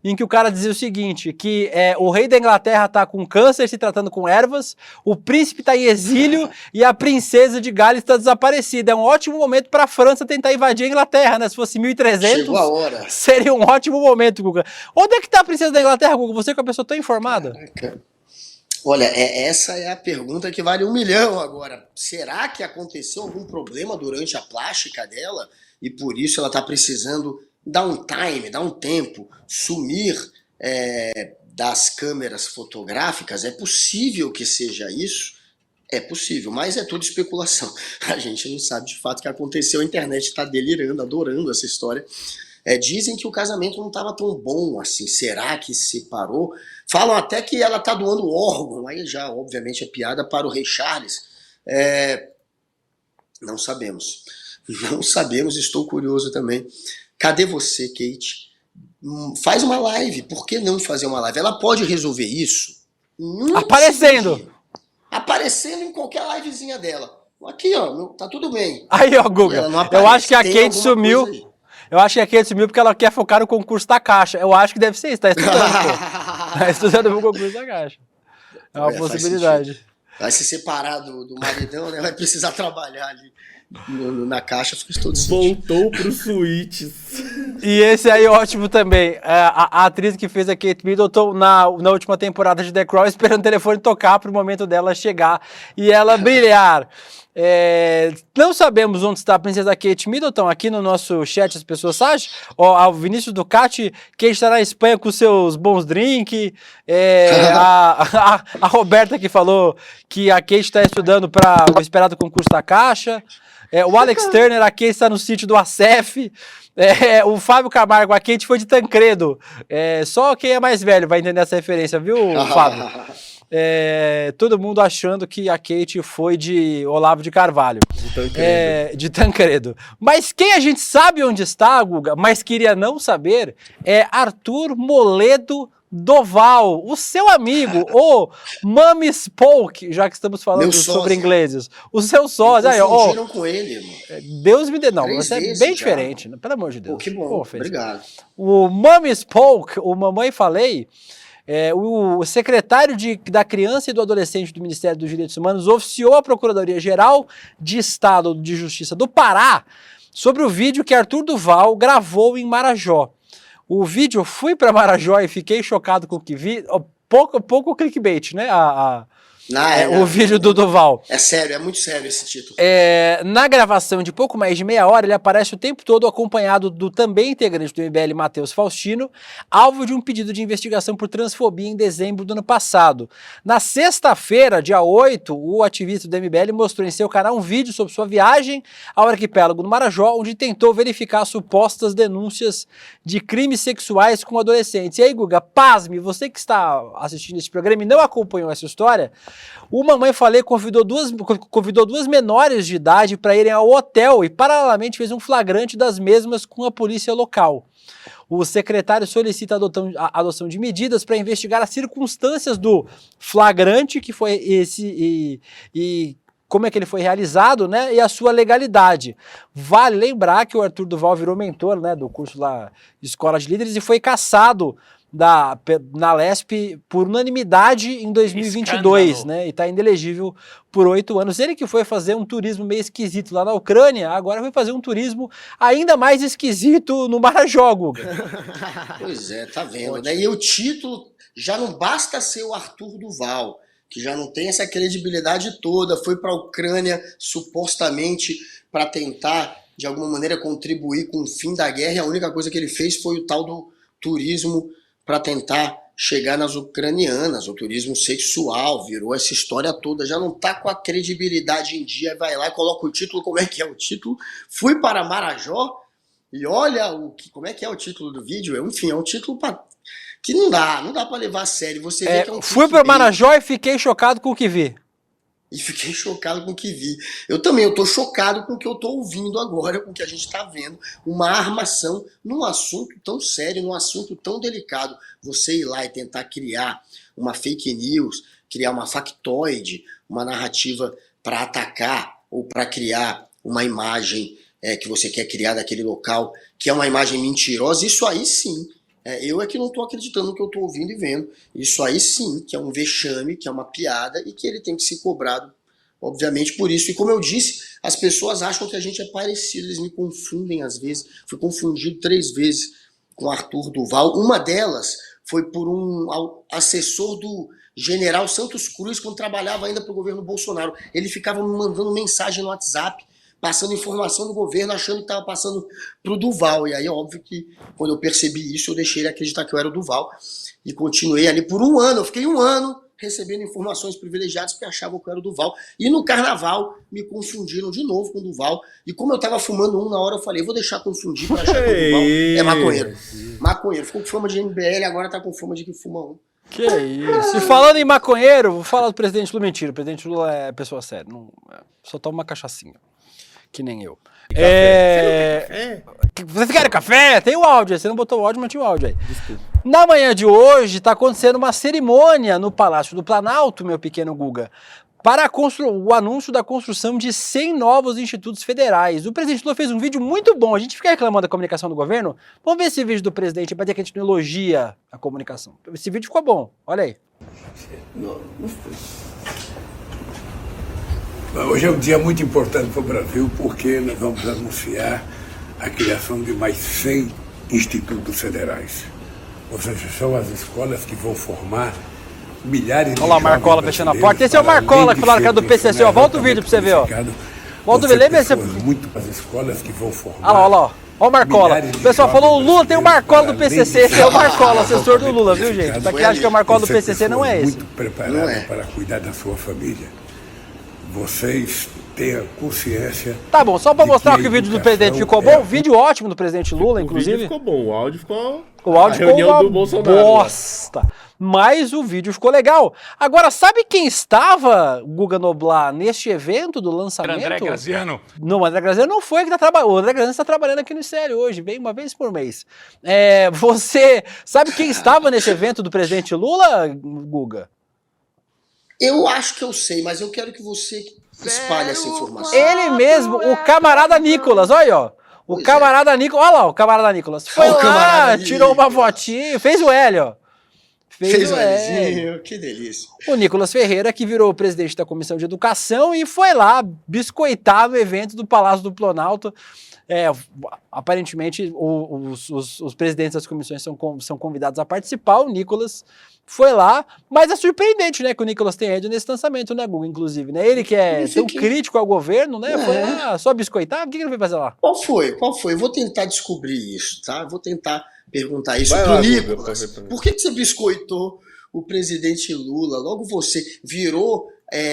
E: em que o cara dizia o seguinte, que o rei da Inglaterra tá com câncer, se tratando com ervas, o príncipe tá em exílio e a princesa de Gales está desaparecida. É um ótimo momento para a França tentar invadir a Inglaterra, né? Se fosse 1300,
B: chegou a hora.
E: Seria um ótimo momento, Guga. Onde é que tá a princesa da Inglaterra, Guga? Você que é uma pessoa tão informada.
B: Caraca. Olha, essa é a pergunta que vale 1 milhão agora. Será que aconteceu algum problema durante a plástica dela e por isso ela está precisando dar um time, dar um tempo, sumir das câmeras fotográficas? É possível que seja isso? É possível, mas é tudo especulação. A gente não sabe de fato o que aconteceu. A internet está delirando, adorando essa história. Dizem que o casamento não estava tão bom assim. Será que se separou? Falam até que ela está doando órgão. Aí já, obviamente, é piada para o rei Charles. Não sabemos. Não sabemos, estou curioso também. Cadê você, Kate? Faz uma live. Por que não fazer uma live? Ela pode resolver isso
E: aparecendo.
B: Aparecendo em qualquer livezinha dela. Aqui, ó, tá tudo bem.
E: Aí, ó, Guga, eu acho que a Kate sumiu. Eu acho que a Kate sumiu porque ela quer focar no concurso da Caixa. Eu acho que deve ser isso, tá estudando, pô. Tá estudando o concurso da Caixa. É uma possibilidade.
B: Vai se separar do maridão, né? Vai precisar trabalhar ali na Caixa, fica todo
F: Voltou pro Switches.
E: E esse aí ótimo também. A atriz que fez a Kate Middleton na última temporada de The Crown, esperando o telefone tocar para o momento dela chegar e ela brilhar. Não sabemos onde está a princesa Kate Middleton. Aqui no nosso chat as pessoas sabem. O Vinícius Ducati, que está na Espanha com seus bons drinks. A Roberta que falou que a Kate está estudando para o esperado concurso da Caixa. O Alex Turner, a Kate está no sítio do ACEF. O Fábio Camargo, a Kate foi de Tancredo. Só quem é mais velho vai entender essa referência, viu, Fábio? Todo mundo achando que a Kate foi de Olavo de Carvalho. De Tancredo. Mas quem a gente sabe onde está, Guga, mas queria não saber, é Arthur Moledo Doval, o seu amigo, o Mummy Spoke, já que estamos falando sobre ingleses. O seu sócio.
B: Confundiram com ele, mano.
E: Deus me dê, não, mas é bem diferente, né? Pelo amor de Deus.
B: Que bom, obrigado.
E: O Mummy Spoke, o Mamãe Falei, o secretário da Criança e do Adolescente do Ministério dos Direitos Humanos oficiou a Procuradoria-Geral de Estado de Justiça do Pará sobre o vídeo que Arthur Duval gravou em Marajó. O vídeo, fui para Marajó e fiquei chocado com o que vi. Pouco clickbait, né? O vídeo do Duval.
B: É sério, é muito sério esse título.
E: Na gravação de pouco mais de meia hora, ele aparece o tempo todo acompanhado do também integrante do MBL, Matheus Faustino, alvo de um pedido de investigação por transfobia em dezembro do ano passado. Na sexta-feira, dia 8, o ativista do MBL mostrou em seu canal um vídeo sobre sua viagem ao arquipélago do Marajó, onde tentou verificar supostas denúncias de crimes sexuais com adolescentes. E aí, Guga, pasme, você que está assistindo esse programa e não acompanhou essa história, o Mamãe Falei convidou duas menores de idade para irem ao hotel e paralelamente fez um flagrante das mesmas com a polícia local. O secretário solicita a adoção de medidas para investigar as circunstâncias do flagrante, que foi esse, e como é que ele foi realizado, né, e a sua legalidade. Vale lembrar que o Arthur Duval virou mentor, né, do curso lá Escola de Líderes e foi cassado na LESP por unanimidade em 2022, né? E está inelegível por 8 anos. Ele que foi fazer um turismo meio esquisito lá na Ucrânia, agora vai fazer um turismo ainda mais esquisito no Marajó, Guga.
B: Pois é, tá vendo, né? E o título já não basta ser o Arthur Duval, que já não tem essa credibilidade toda, foi para a Ucrânia supostamente para tentar, de alguma maneira, contribuir com o fim da guerra, e a única coisa que ele fez foi o tal do turismo para tentar chegar nas ucranianas, o turismo sexual, virou essa história toda, já não tá com a credibilidade em dia, vai lá e coloca o título, como é que é o título? Fui para Marajó e olha como é que é o título do vídeo, enfim, é um título que não dá para levar a sério, você vê que é um
E: fui para Marajó e fiquei chocado com o que vi.
B: E fiquei chocado com o que vi. Eu tô chocado com o que eu tô ouvindo agora, com o que a gente tá vendo. Uma armação num assunto tão sério, num assunto tão delicado. Você ir lá e tentar criar uma fake news, criar uma factoide, uma narrativa para atacar ou para criar uma imagem que você quer criar daquele local, que é uma imagem mentirosa, isso aí sim. Eu é que não estou acreditando no que eu estou ouvindo e vendo. Isso aí sim, que é um vexame, que é uma piada e que ele tem que ser cobrado, obviamente, por isso. E como eu disse, as pessoas acham que a gente é parecido, eles me confundem às vezes. Fui confundido 3 vezes com Arthur Duval. Uma delas foi por um assessor do general Santos Cruz, quando trabalhava ainda para o governo Bolsonaro. Ele ficava me mandando mensagem no WhatsApp, passando informação do governo, achando que estava passando para o Duval. E aí, óbvio que quando eu percebi isso, eu deixei ele acreditar que eu era o Duval. E continuei ali por 1 ano. Eu fiquei 1 ano recebendo informações privilegiadas porque achavam que eu era o Duval. E no carnaval me confundiram de novo com o Duval. E como eu estava fumando na hora, eu falei, vou deixar confundir para achar que o Duval é maconheiro. Maconheiro. Ficou com fama de MBL, agora está com fama de que fuma um.
E: Que isso. E falando em maconheiro, vou falar do presidente Lula. Mentira, o presidente Lula é pessoa séria. Não, só toma uma cachaçinha. Que nem eu. Vocês querem café? Tem o áudio aí. Você não botou o áudio, mas tinha o áudio aí. Desculpa. Na manhã de hoje está acontecendo uma cerimônia no Palácio do Planalto, meu pequeno Guga, para o anúncio da construção de 100 novos institutos federais. O presidente Lula fez um vídeo muito bom. A gente fica reclamando da comunicação do governo. Vamos ver esse vídeo do presidente para dizer que a gente não elogia a comunicação. Esse vídeo ficou bom. Olha aí.
A: Hoje é um dia muito importante para o Brasil, porque nós vamos anunciar a criação de mais 100 institutos federais. Ou seja, são as escolas que vão formar milhares de
E: Olha lá o Marcola fechando a porta. Esse é o Marcola que falaram que era do PCC, ó. Volta o vídeo pra você ver, ó. Volta o vídeo, lembra esse...
A: Muito as escolas que vão formar...
E: Olha lá, ó. Ó o Marcola. O pessoal falou, o Lula tem o Marcola do PCC. Esse é o Marcola, assessor do Lula, viu, gente? Pra quem acha que é o Marcola do PCC, não é esse.
A: Muito preparado para cuidar da sua família. Vocês tenham consciência...
E: Tá bom, só pra mostrar que o vídeo do presidente ficou bom. Vídeo ótimo do presidente Lula, inclusive.
F: O vídeo ficou bom, o áudio ficou...
E: O áudio ficou
F: reunião do Bolsonaro.
E: Bosta. Mas o vídeo ficou legal. Agora, sabe quem estava, Guga Noblar, neste evento do lançamento?
G: André Graziano.
E: Não, o André Graziano não foi que tá trabalhando. O André Graziano está trabalhando aqui no Estéreo hoje, vem uma vez por mês. Você sabe quem estava nesse evento do presidente Lula, Guga?
B: Eu acho que eu sei, mas eu quero que você espalhe essa informação.
E: Ele mesmo, o camarada Nicolas, olha aí, ó. O camarada Nicolas, olha lá o camarada Nicolas. Foi lá, tirou uma fotinha, fez o L, ó.
B: Fez o Lzinho, que delícia.
E: O Nicolas Ferreira, que virou presidente da Comissão de Educação e foi lá biscoitar no evento do Palácio do Planalto. Aparentemente, os presidentes das comissões são convidados a participar. O Nicolas foi lá, mas é surpreendente, né, que o Nicolas tenha ido nesse lançamento, né, Guga, inclusive, né? Ele que é tão crítico ao governo, né? Foi lá só biscoitar. O que ele foi fazer lá?
B: Qual foi? Eu vou tentar descobrir isso, tá? Vou tentar perguntar isso pro
F: lá,
B: Nicolas.
F: Guga,
B: por que você biscoitou o presidente Lula? Logo você virou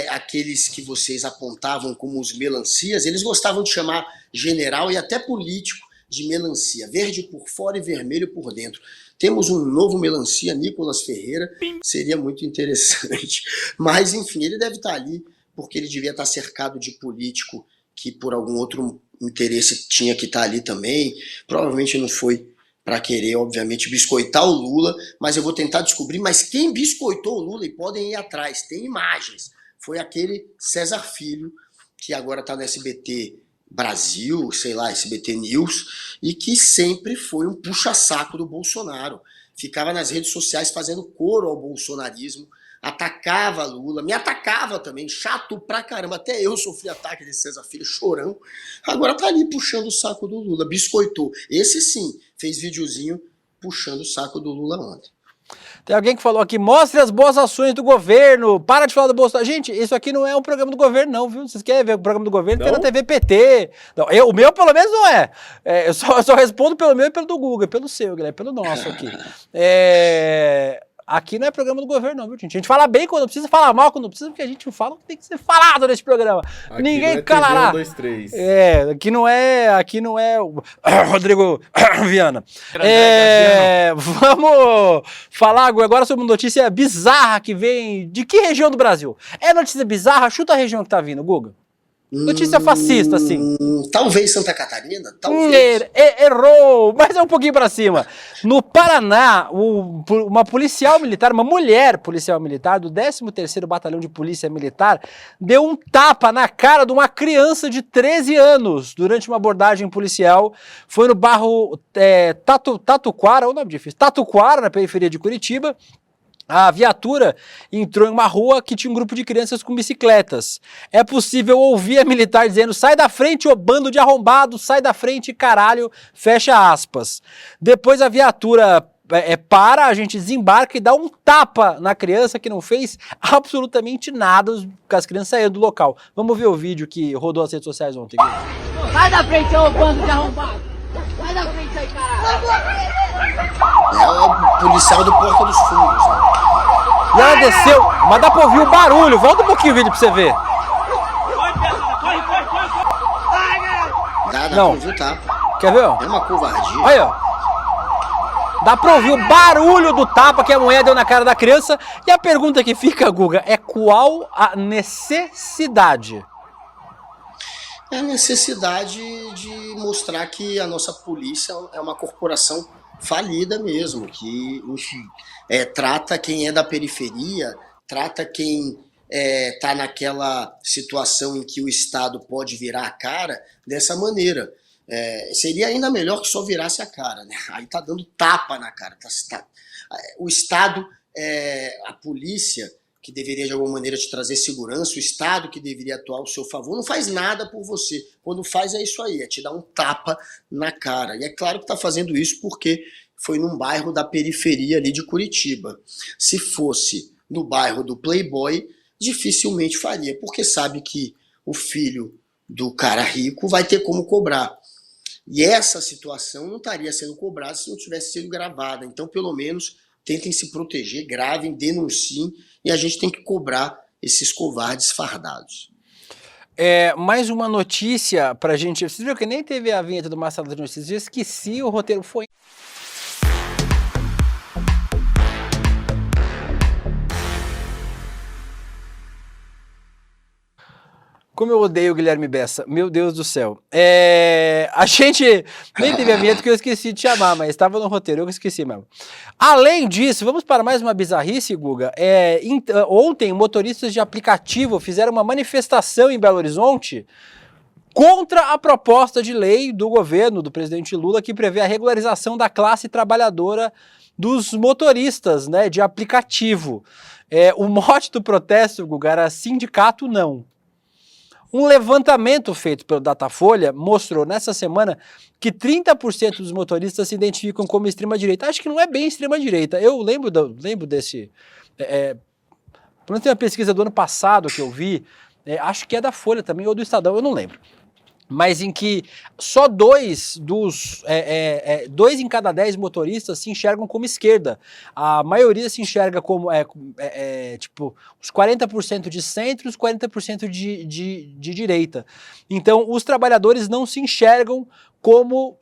B: aqueles que vocês apontavam como os melancias. Eles gostavam de chamar general e até político de melancia. Verde por fora e vermelho por dentro. Temos um novo melancia, Nicolas Ferreira. Seria muito interessante. Mas, enfim, ele deve estar ali porque ele devia estar cercado de político que por algum outro interesse tinha que estar ali também. Provavelmente não foi para querer, obviamente, biscoitar o Lula, mas eu vou tentar descobrir. Mas quem biscoitou o Lula, e podem ir atrás, tem imagens, foi aquele César Filho, que agora está no SBT Brasil, sei lá, SBT News, e que sempre foi um puxa-saco do Bolsonaro. Ficava nas redes sociais fazendo coro ao bolsonarismo, atacava Lula, me atacava também, chato pra caramba. Até eu sofri ataque desse César Filho, chorão. Agora tá ali puxando o saco do Lula, biscoitou. Esse sim, fez videozinho puxando o saco do Lula ontem.
E: Tem alguém que falou aqui, mostre as boas ações do governo, para de falar do Bolsonaro. Gente, isso aqui não é um programa do governo não, viu? Vocês querem ver o programa do governo? Tem na TV PT. Não, o meu pelo menos não é. Eu só respondo pelo meu e pelo do Google, pelo seu, Guilherme, pelo nosso aqui. Aqui não é programa do governo não, viu, gente? A gente fala bem quando precisa, fala mal quando precisa, porque a gente fala o que tem que ser falado nesse programa.
F: Aqui
E: Ninguém
F: não é
E: calará.
F: TV 1, 2, 3.
E: Aqui não é o Rodrigo Viana. Vamos falar agora sobre uma notícia bizarra que vem de que região do Brasil? É notícia bizarra? Chuta a região que tá vindo, Guga. Notícia fascista, assim.
B: Talvez Santa Catarina? Talvez.
E: Errou, mas é um pouquinho pra cima. No Paraná, uma policial militar, uma mulher policial militar do 13º Batalhão de Polícia Militar deu um tapa na cara de uma criança de 13 anos durante uma abordagem policial. Foi no bairro Tatuquara, o nome difícil, Tatuquara, na periferia de Curitiba. A viatura entrou em uma rua que tinha um grupo de crianças com bicicletas. É possível ouvir a militar dizendo, sai da frente, ô bando de arrombado, sai da frente, caralho, fecha aspas. Depois a viatura para, a gente desembarca e dá um tapa na criança que não fez absolutamente nada, porque as crianças saíram do local. Vamos ver o vídeo que rodou as redes sociais ontem.
H: Sai da frente, ô bando de arrombado. Sai da frente aí, caralho.
B: É o policial do Porta dos Fundos. Né?
E: E ela desceu, mas dá pra ouvir o barulho. Volta um pouquinho o vídeo pra você ver.
B: Dá
E: não.
B: pra ouvir, tá?
E: Quer ver? Ó?
B: É uma covardia.
E: Aí, ó. Dá pra ouvir o barulho do tapa que a mulher deu na cara da criança. E a pergunta que fica, Guga, é qual a necessidade?
B: É a necessidade de mostrar que a nossa polícia é uma corporação falida mesmo, que, enfim, trata quem é da periferia, trata quem está naquela situação em que o Estado pode virar a cara dessa maneira. Seria ainda melhor que só virasse a cara, né? Aí tá dando tapa na cara. O Estado, a polícia, que deveria de alguma maneira te trazer segurança, o Estado que deveria atuar ao seu favor, não faz nada por você. Quando faz é isso aí, é te dar um tapa na cara. E é claro que está fazendo isso porque foi num bairro da periferia ali de Curitiba. Se fosse no bairro do Playboy, dificilmente faria, porque sabe que o filho do cara rico vai ter como cobrar. E essa situação não estaria sendo cobrada se não tivesse sido gravada. Então, pelo menos, tentem se proteger, gravem, denunciem, e a gente tem que cobrar esses covardes fardados.
E: Mais uma notícia pra gente. Vocês viram que nem teve a vinheta do Marcelo das Notícias, eu esqueci, o roteiro foi... Como eu odeio o Guilherme Bessa, meu Deus do céu. A gente nem teve a vinheta que eu esqueci de chamar, mas estava no roteiro, eu esqueci mesmo. Além disso, vamos para mais uma bizarrice, Guga. Ontem, motoristas de aplicativo fizeram uma manifestação em Belo Horizonte contra a proposta de lei do governo do presidente Lula que prevê a regularização da classe trabalhadora dos motoristas, né, de aplicativo. O mote do protesto, Guga, era sindicato não. Um levantamento feito pelo Datafolha mostrou nessa semana que 30% dos motoristas se identificam como extrema-direita. Acho que não é bem extrema-direita. Eu lembro desse... Pelo menos tem uma pesquisa do ano passado que eu vi, acho que é da Folha também, ou do Estadão, eu não lembro. Mas em que só 2 em cada 10 motoristas se enxergam como esquerda. A maioria se enxerga como, tipo, os 40% de centro e os 40% de direita. Então, os trabalhadores não se enxergam como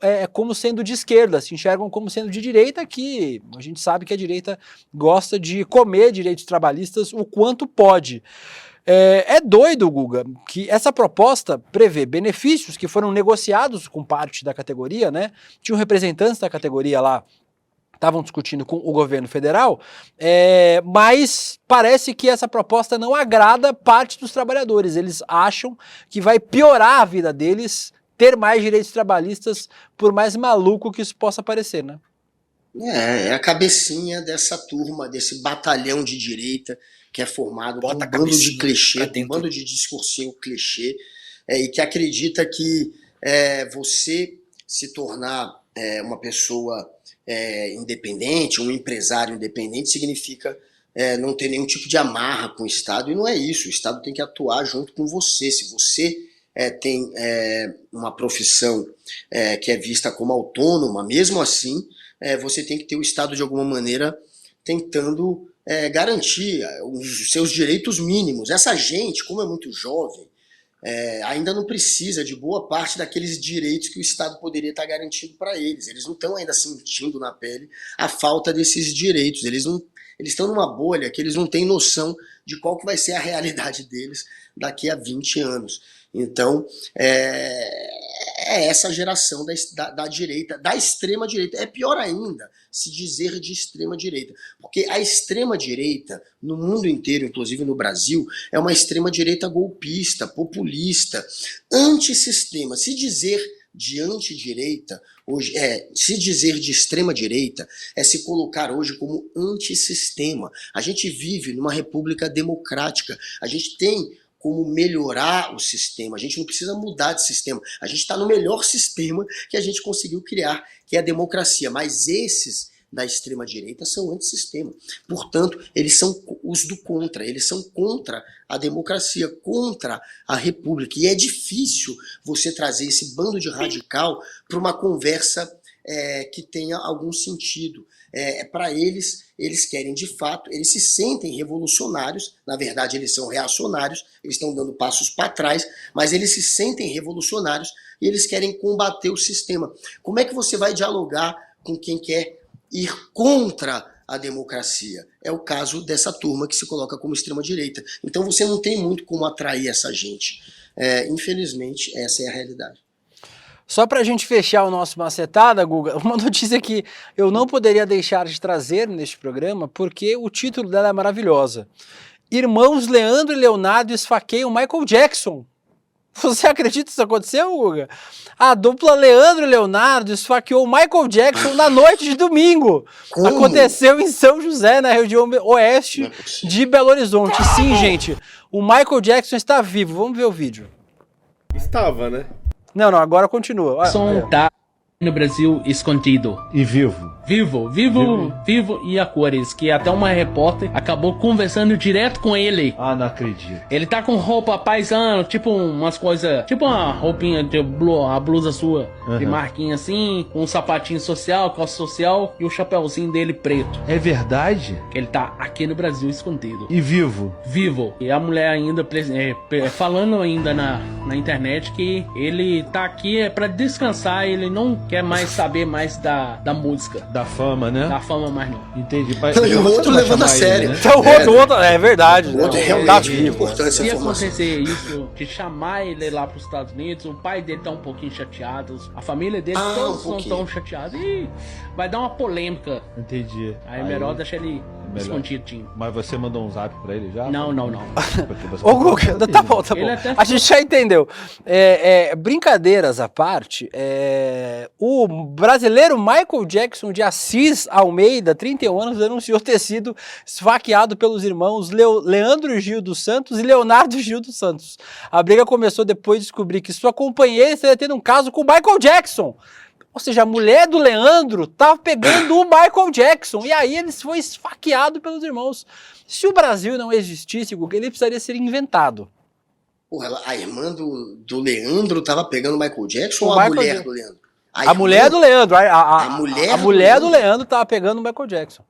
E: sendo de esquerda, se enxergam como sendo de direita, que a gente sabe que a direita gosta de comer direitos trabalhistas o quanto pode. É doido, Guga, que essa proposta prevê benefícios que foram negociados com parte da categoria, né? Tinham representantes da categoria lá, estavam discutindo com o governo federal, mas parece que essa proposta não agrada parte dos trabalhadores. Eles acham que vai piorar a vida deles ter mais direitos trabalhistas, por mais maluco que isso possa parecer, né?
B: É a cabecinha dessa turma, desse batalhão de direita que é formado por um bando de clichê, um bando de discursinho clichê, e que acredita que você se tornar uma pessoa independente, um empresário independente, significa não ter nenhum tipo de amarra com o Estado, e não é isso. O Estado tem que atuar junto com você. Se você tem uma profissão que é vista como autônoma, mesmo assim, você tem que ter o Estado de alguma maneira tentando garantir os seus direitos mínimos. Essa gente, como é muito jovem, ainda não precisa de boa parte daqueles direitos que o Estado poderia estar garantindo para eles. Eles não estão ainda sentindo na pele a falta desses direitos. Eles estão numa bolha que eles não têm noção de qual que vai ser a realidade deles daqui a 20 anos. Então, essa geração da direita, da extrema-direita. É pior ainda se dizer de extrema-direita, porque a extrema-direita, no mundo inteiro, inclusive no Brasil, é uma extrema-direita golpista, populista, antissistema. Se dizer de antidireita, hoje, se dizer de extrema-direita, é se colocar hoje como antissistema. A gente vive numa república democrática, a gente tem como melhorar o sistema, a gente não precisa mudar de sistema, a gente está no melhor sistema que a gente conseguiu criar, que é a democracia, mas esses da extrema-direita são antissistema. Portanto, eles são os do contra, eles são contra a democracia, contra a república, e é difícil você trazer esse bando de radical para uma conversa que tenha algum sentido. Para eles querem de fato, eles se sentem revolucionários, na verdade eles são reacionários, eles estão dando passos para trás, mas eles se sentem revolucionários e eles querem combater o sistema. Como é que você vai dialogar com quem quer ir contra a democracia? É o caso dessa turma que se coloca como extrema-direita. Então você não tem muito como atrair essa gente. Infelizmente, essa é a realidade.
E: Só para a gente fechar o nosso Macetada, Guga, uma notícia que eu não poderia deixar de trazer neste programa, porque o título dela é maravilhosa. Irmãos Leandro e Leonardo esfaqueiam Michael Jackson. Você acredita que isso aconteceu, Guga? A dupla Leandro e Leonardo esfaqueou Michael Jackson na noite de domingo.
B: Como?
E: Aconteceu em São José, na região oeste de Belo Horizonte. Sim, gente, o Michael Jackson está vivo. Vamos ver o vídeo.
F: Estava, né?
E: Não, agora continua. Olha,
G: Som tá no Brasil escondido.
C: E vivo.
G: Vivo e a cores. Que até uma repórter acabou conversando direto com ele.
C: Ah, não acredito.
G: Ele tá com roupa paisano, tipo umas coisas. Tipo uma roupinha de a blusa sua, de marquinha assim, um sapatinho social, calça social e o chapéuzinho dele preto.
C: É verdade?
G: Que ele tá aqui no Brasil escondido.
C: E vivo.
G: Vivo. E a mulher ainda falando ainda na internet que ele tá aqui pra descansar, ele não quer mais saber mais da música.
C: Da fama, né?
G: Da fama mais não.
C: Entendi.
B: E o outro levando a sério.
E: Então o outro, é verdade.
B: O outro
E: né?
B: realmente
E: Tá
B: é
E: vivo.
B: importante essa
G: Se
B: informação.
G: acontecer isso, de chamar ele lá pros Estados Unidos, o pai dele tá um pouquinho chateado, a família dele todos
B: um
G: não tão chateados. E vai dar uma polêmica.
C: Entendi.
G: Aí é melhor deixar ele
C: melhor.
G: escondidinho.
C: Mas você mandou um zap pra ele já?
G: Não.
C: Porque você
E: Ô, Guga, tá bom.
G: Ele até
E: A gente já entendeu. Brincadeiras à parte, o brasileiro Michael Jackson de Assis Almeida, 31 anos, denunciou ter sido esfaqueado pelos irmãos Leandro Gil dos Santos e Leonardo Gil dos Santos. A briga começou depois de descobrir que sua companheira estaria tendo um caso com o Michael Jackson. Ou seja, a mulher do Leandro tava pegando o Michael Jackson. E aí ele foi esfaqueado pelos irmãos. Se o Brasil não existisse, Guga, ele precisaria ser inventado.
B: Porra, a irmã do Leandro tava pegando o Michael Jackson
E: O
B: ou a
E: Michael
B: mulher
E: Jackson.
B: do Leandro?
E: A mulher do Leandro. A mulher do
B: Leandro
E: Leandro tava pegando o Michael Jackson.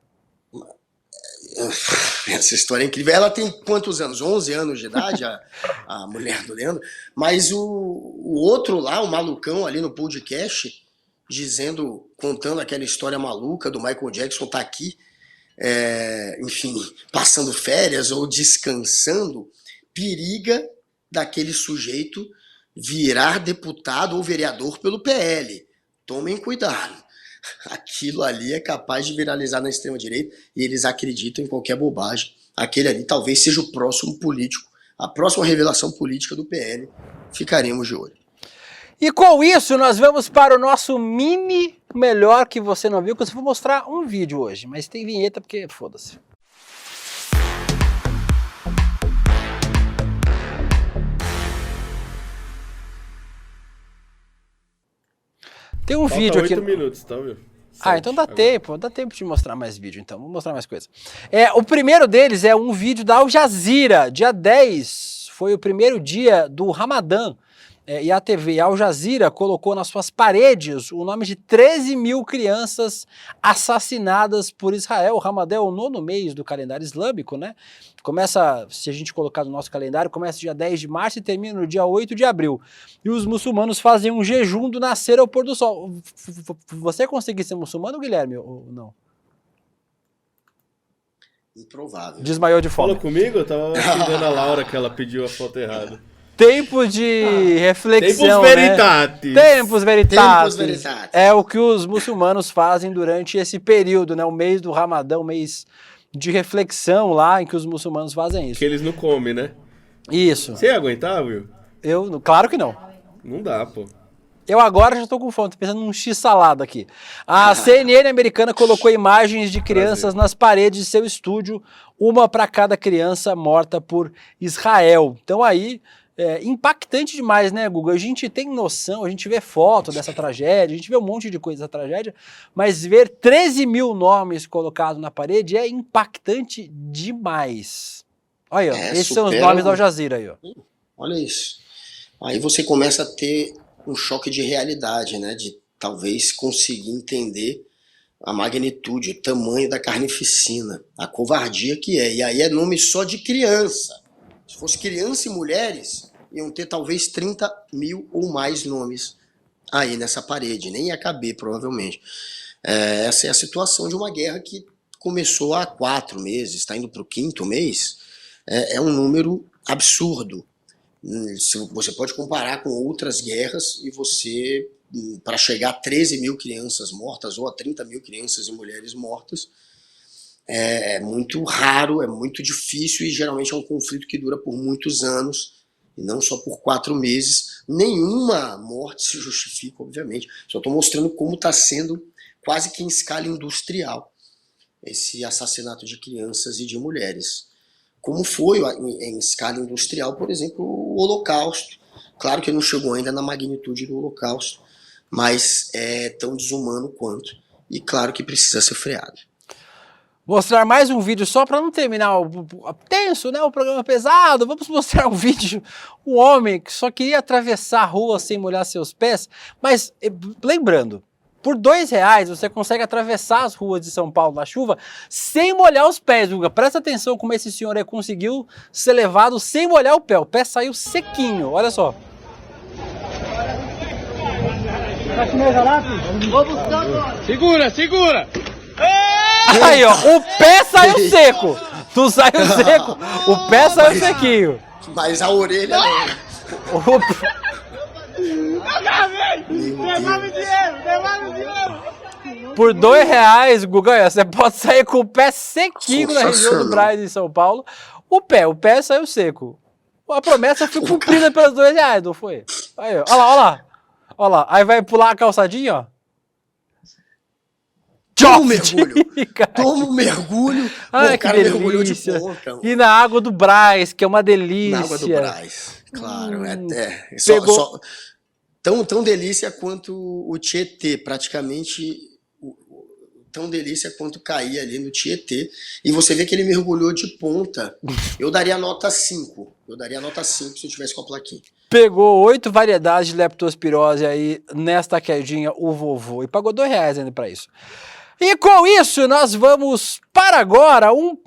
B: Essa história é incrível. Ela tem quantos anos? 11 anos de idade, a mulher do Leandro. Mas o outro lá, o malucão ali no podcast, contando aquela história maluca do Michael Jackson tá aqui, enfim, passando férias ou descansando, periga daquele sujeito virar deputado ou vereador pelo PL. Tomem cuidado. Aquilo ali é capaz de viralizar na extrema-direita e eles acreditam em qualquer bobagem. Aquele ali talvez seja o próximo político, a próxima revelação política do PL. Ficaremos de olho.
E: E com isso, nós vamos para o nosso mini melhor que você não viu, que eu vou mostrar um vídeo hoje, mas tem vinheta porque foda-se. Tem um vídeo aqui.
F: 8 minutos, tá, viu?
E: Então dá tempo de mostrar mais vídeo, então. Vamos mostrar mais coisa. O primeiro deles é um vídeo da Al Jazeera. Dia 10 foi o primeiro dia do Ramadã. E a TV Al Jazeera colocou nas suas paredes o nome de 13 mil crianças assassinadas por Israel. O Ramadã é o 9º mês do calendário islâmico, né? Começa, se a gente colocar no nosso calendário, começa dia 10 de março e termina no dia 8 de abril. E os muçulmanos fazem um jejum do nascer ao pôr do sol. Você conseguiu ser muçulmano, Guilherme, ou não?
B: Improvável.
E: Desmaiou de fome.
F: Falou comigo? Eu tava xingando a Laura que ela pediu a foto errada.
E: Tempo de reflexão,
F: Tempus veritatis.
E: Tempus veritatis.
B: Tempus veritatis.
E: É o que os muçulmanos fazem durante esse período, né? O mês do Ramadã, o mês de reflexão lá em que os muçulmanos fazem isso.
F: Que eles não comem, né?
E: Isso.
F: Você ia aguentar, Will?
E: Claro que não.
F: Não dá, pô.
E: Eu agora já tô com fome, tô pensando num x-salada aqui. A CNN americana colocou imagens de crianças nas paredes de seu estúdio, uma para cada criança morta por Israel. Então aí... impactante demais, né, Guga? A gente tem noção, a gente vê foto dessa tragédia, a gente vê um monte de coisa dessa tragédia, mas ver 13 mil nomes colocados na parede é impactante demais. Olha, esses são os nomes da Al Jazeera aí, ó.
B: Olha isso. Aí você começa a ter um choque de realidade, né? De talvez conseguir entender a magnitude, o tamanho da carnificina, a covardia que é. E aí é nome só de criança. Se fosse criança e mulheres, iam ter talvez 30 mil ou mais nomes aí nessa parede. Nem ia caber, provavelmente. Essa é a situação de uma guerra que começou há 4 meses, está indo para o 5º mês. É um número absurdo. Você pode comparar com outras guerras e você, para chegar a 13 mil crianças mortas ou a 30 mil crianças e mulheres mortas, é muito raro, é muito difícil e geralmente é um conflito que dura por muitos anos e não só por 4 meses. Nenhuma morte se justifica, obviamente. Só estou mostrando como está sendo quase que em escala industrial esse assassinato de crianças e de mulheres. Como foi em escala industrial, por exemplo, o Holocausto. Claro que não chegou ainda na magnitude do Holocausto, mas é tão desumano quanto. E claro que precisa ser freado.
E: Mostrar mais um vídeo só para não terminar tenso, né? O programa pesado. Vamos mostrar um vídeo. Um homem que só queria atravessar a rua sem molhar seus pés. Mas, lembrando, por R$2 você consegue atravessar as ruas de São Paulo na chuva sem molhar os pés, Guga. Presta atenção como esse senhor aí conseguiu ser levado sem molhar o pé. O pé saiu sequinho, olha só.
G: Segura, segura!
E: Aí, ó, o pé saiu seco. Não saiu seco, o pé saiu sequinho.
B: Mas a orelha
E: Por R$2, Guga, você pode sair com o pé sequinho na região do Brás, em São Paulo. O pé saiu seco. A promessa foi cumprida pelos R$2, não foi? Aí, ó, olha lá. Aí vai pular a calçadinha, ó.
B: Toma um mergulho. Toma um mergulho.
E: Ai, que delícia. E na água do Brás, que é uma delícia.
B: Na água do Brás, claro. Tão delícia quanto o Tietê, praticamente tão delícia quanto cair ali no Tietê. E você vê que ele mergulhou de ponta. Eu daria nota 5. Se eu tivesse com a plaquinha. Pegou
E: 8 variedades de leptospirose aí nesta quedinha, o vovô. E pagou R$2 ainda pra isso. E com isso, nós vamos para agora um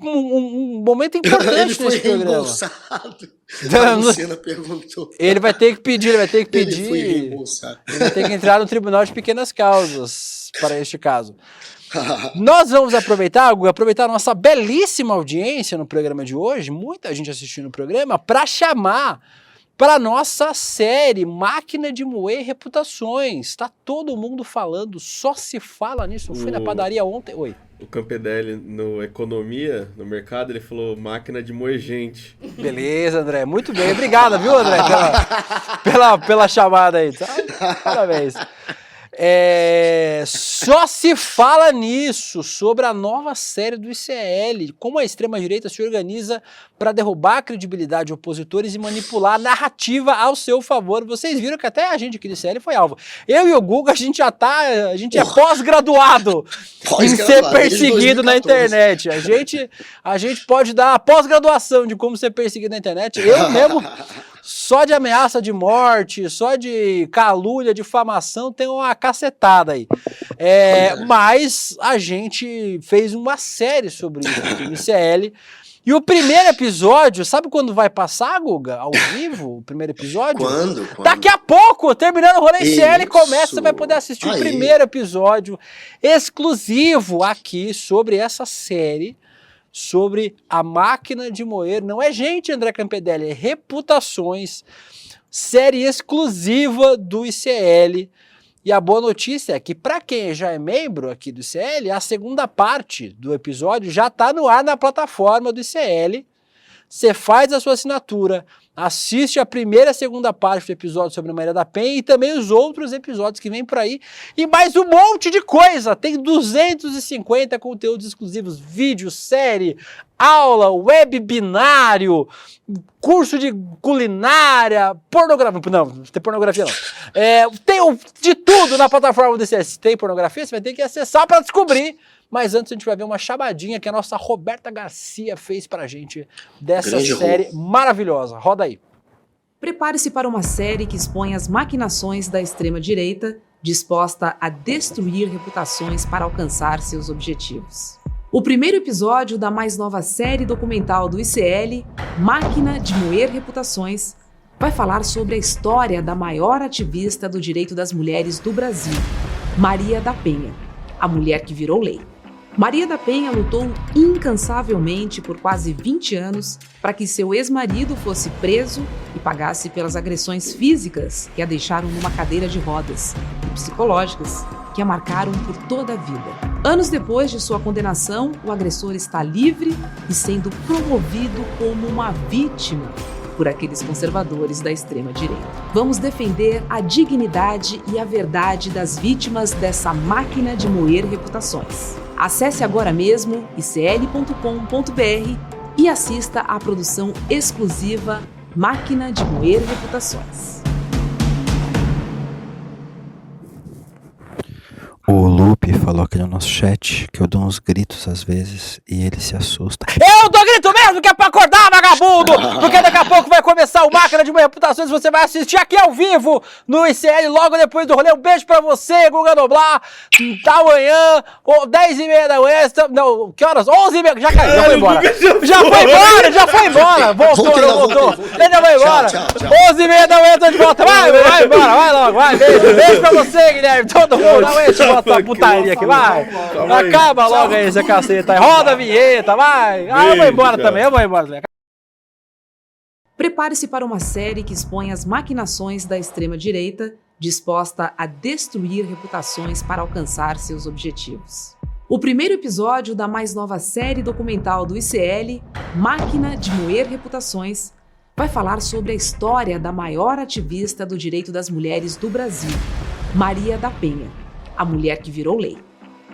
E: momento importante
B: ele foi
E: nesse programa.
B: Reembolsado. A Luciana perguntou.
E: Ele vai ter que pedir.
B: Ele foi reembolsado.
E: Ele vai ter que entrar no Tribunal de Pequenas Causas para este caso. Nós vamos aproveitar a nossa belíssima audiência no programa de hoje, muita gente assistindo o programa, para chamar para nossa série Máquina de Moer Reputações. Tá todo mundo falando, só se fala nisso. Eu fui na padaria ontem. Oi.
F: O Campedelli, no Economia, no mercado, ele falou máquina de moer gente.
E: Beleza, André. Muito bem. Obrigado, viu, André, pela chamada aí. Tá? Parabéns. Só se fala nisso, sobre a nova série do ICL, como a extrema-direita se organiza para derrubar a credibilidade de opositores e manipular a narrativa ao seu favor. Vocês viram que até a gente aqui do ICL foi alvo. Eu e o Guga, a gente é pós-graduado em ser perseguido na internet. A gente pode dar a pós-graduação de como ser perseguido na internet. Eu mesmo... Só de ameaça de morte, só de calúnia, difamação, tem uma cacetada aí. Mas a gente fez uma série sobre isso aqui no ICL. E o primeiro episódio, sabe quando vai passar, Guga? Ao vivo, o primeiro episódio?
B: Quando?
E: Daqui a pouco, terminando o Rolê ICL, começa, você vai poder assistir o primeiro episódio exclusivo aqui sobre essa série. Sobre a máquina de moer, não é gente, André Campedelli, é reputações, série exclusiva do ICL. E a boa notícia é que para quem já é membro aqui do ICL, a segunda parte do episódio já está no ar na plataforma do ICL. Você faz a sua assinatura, assiste a primeira e a segunda parte do episódio sobre a Maria da Penha e também os outros episódios que vêm por aí. E mais um monte de coisa! Tem 250 conteúdos exclusivos, vídeo, série, aula, web binário, curso de culinária, pornografia. Não tem pornografia não. Tem de tudo na plataforma do ICL. Se tem pornografia, você vai ter que acessar para descobrir. Mas antes a gente vai ver uma chamadinha que a nossa Roberta Garcia fez pra gente dessa série maravilhosa. Roda aí.
I: Prepare-se para uma série que expõe as maquinações da extrema-direita, disposta a destruir reputações para alcançar seus objetivos. O primeiro episódio da mais nova série documental do ICL, Máquina de Moer Reputações, vai falar sobre a história da maior ativista do direito das mulheres do Brasil, Maria da Penha, a mulher que virou lei. Maria da Penha lutou incansavelmente por quase 20 anos para que seu ex-marido fosse preso e pagasse pelas agressões físicas que a deixaram numa cadeira de rodas e psicológicas que a marcaram por toda a vida. Anos depois de sua condenação, o agressor está livre e sendo promovido como uma vítima. por aqueles conservadores da extrema-direita. Vamos defender a dignidade e a verdade das vítimas dessa máquina de moer reputações. Acesse agora mesmo icl.com.br e assista à produção exclusiva Máquina de Moer Reputações.
J: O Lupe falou aqui no nosso chat que eu dou uns gritos às vezes e ele se assusta.
E: Eu dou grito mesmo que é pra acordar, vagabundo! Porque daqui a pouco vai começar o Máquina de Moer Reputações, você vai assistir aqui ao vivo no ICL logo depois do rolê. Um beijo pra você, Guga Noblar. Amanhã, 10h30 da manhã, não, que horas? 11h30, já caiu, já foi embora. Já foi embora. Voltou. Ele já vai embora. 11h30 da manhã, tô de volta. Vai embora, vai logo, vai. Beijo pra você, Guilherme, todo mundo. Amanhã essa putaria aqui, vai. Acaba logo aí essa caceta aí. Roda a vinheta, vai. Eu vou embora também,
I: Prepare-se para uma série que expõe as maquinações da extrema-direita, disposta a destruir reputações para alcançar seus objetivos. O primeiro episódio da mais nova série documental do ICL, Máquina de Moer Reputações, vai falar sobre a história da maior ativista do direito das mulheres do Brasil, Maria da Penha, a mulher que virou lei.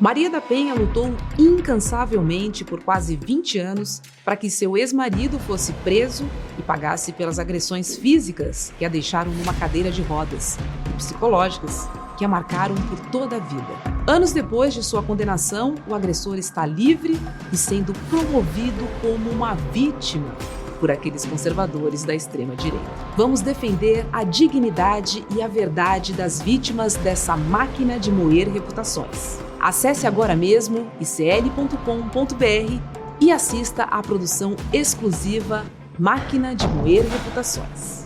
I: Maria da Penha lutou incansavelmente por quase 20 anos para que seu ex-marido fosse preso e pagasse pelas agressões físicas que a deixaram numa cadeira de rodas e psicológicas que a marcaram por toda a vida. Anos depois de sua condenação, o agressor está livre e sendo promovido como uma vítima por aqueles conservadores da extrema-direita. Vamos defender a dignidade e a verdade das vítimas dessa máquina de moer reputações. Acesse agora mesmo icl.com.br e assista à produção exclusiva Máquina de Moer Reputações.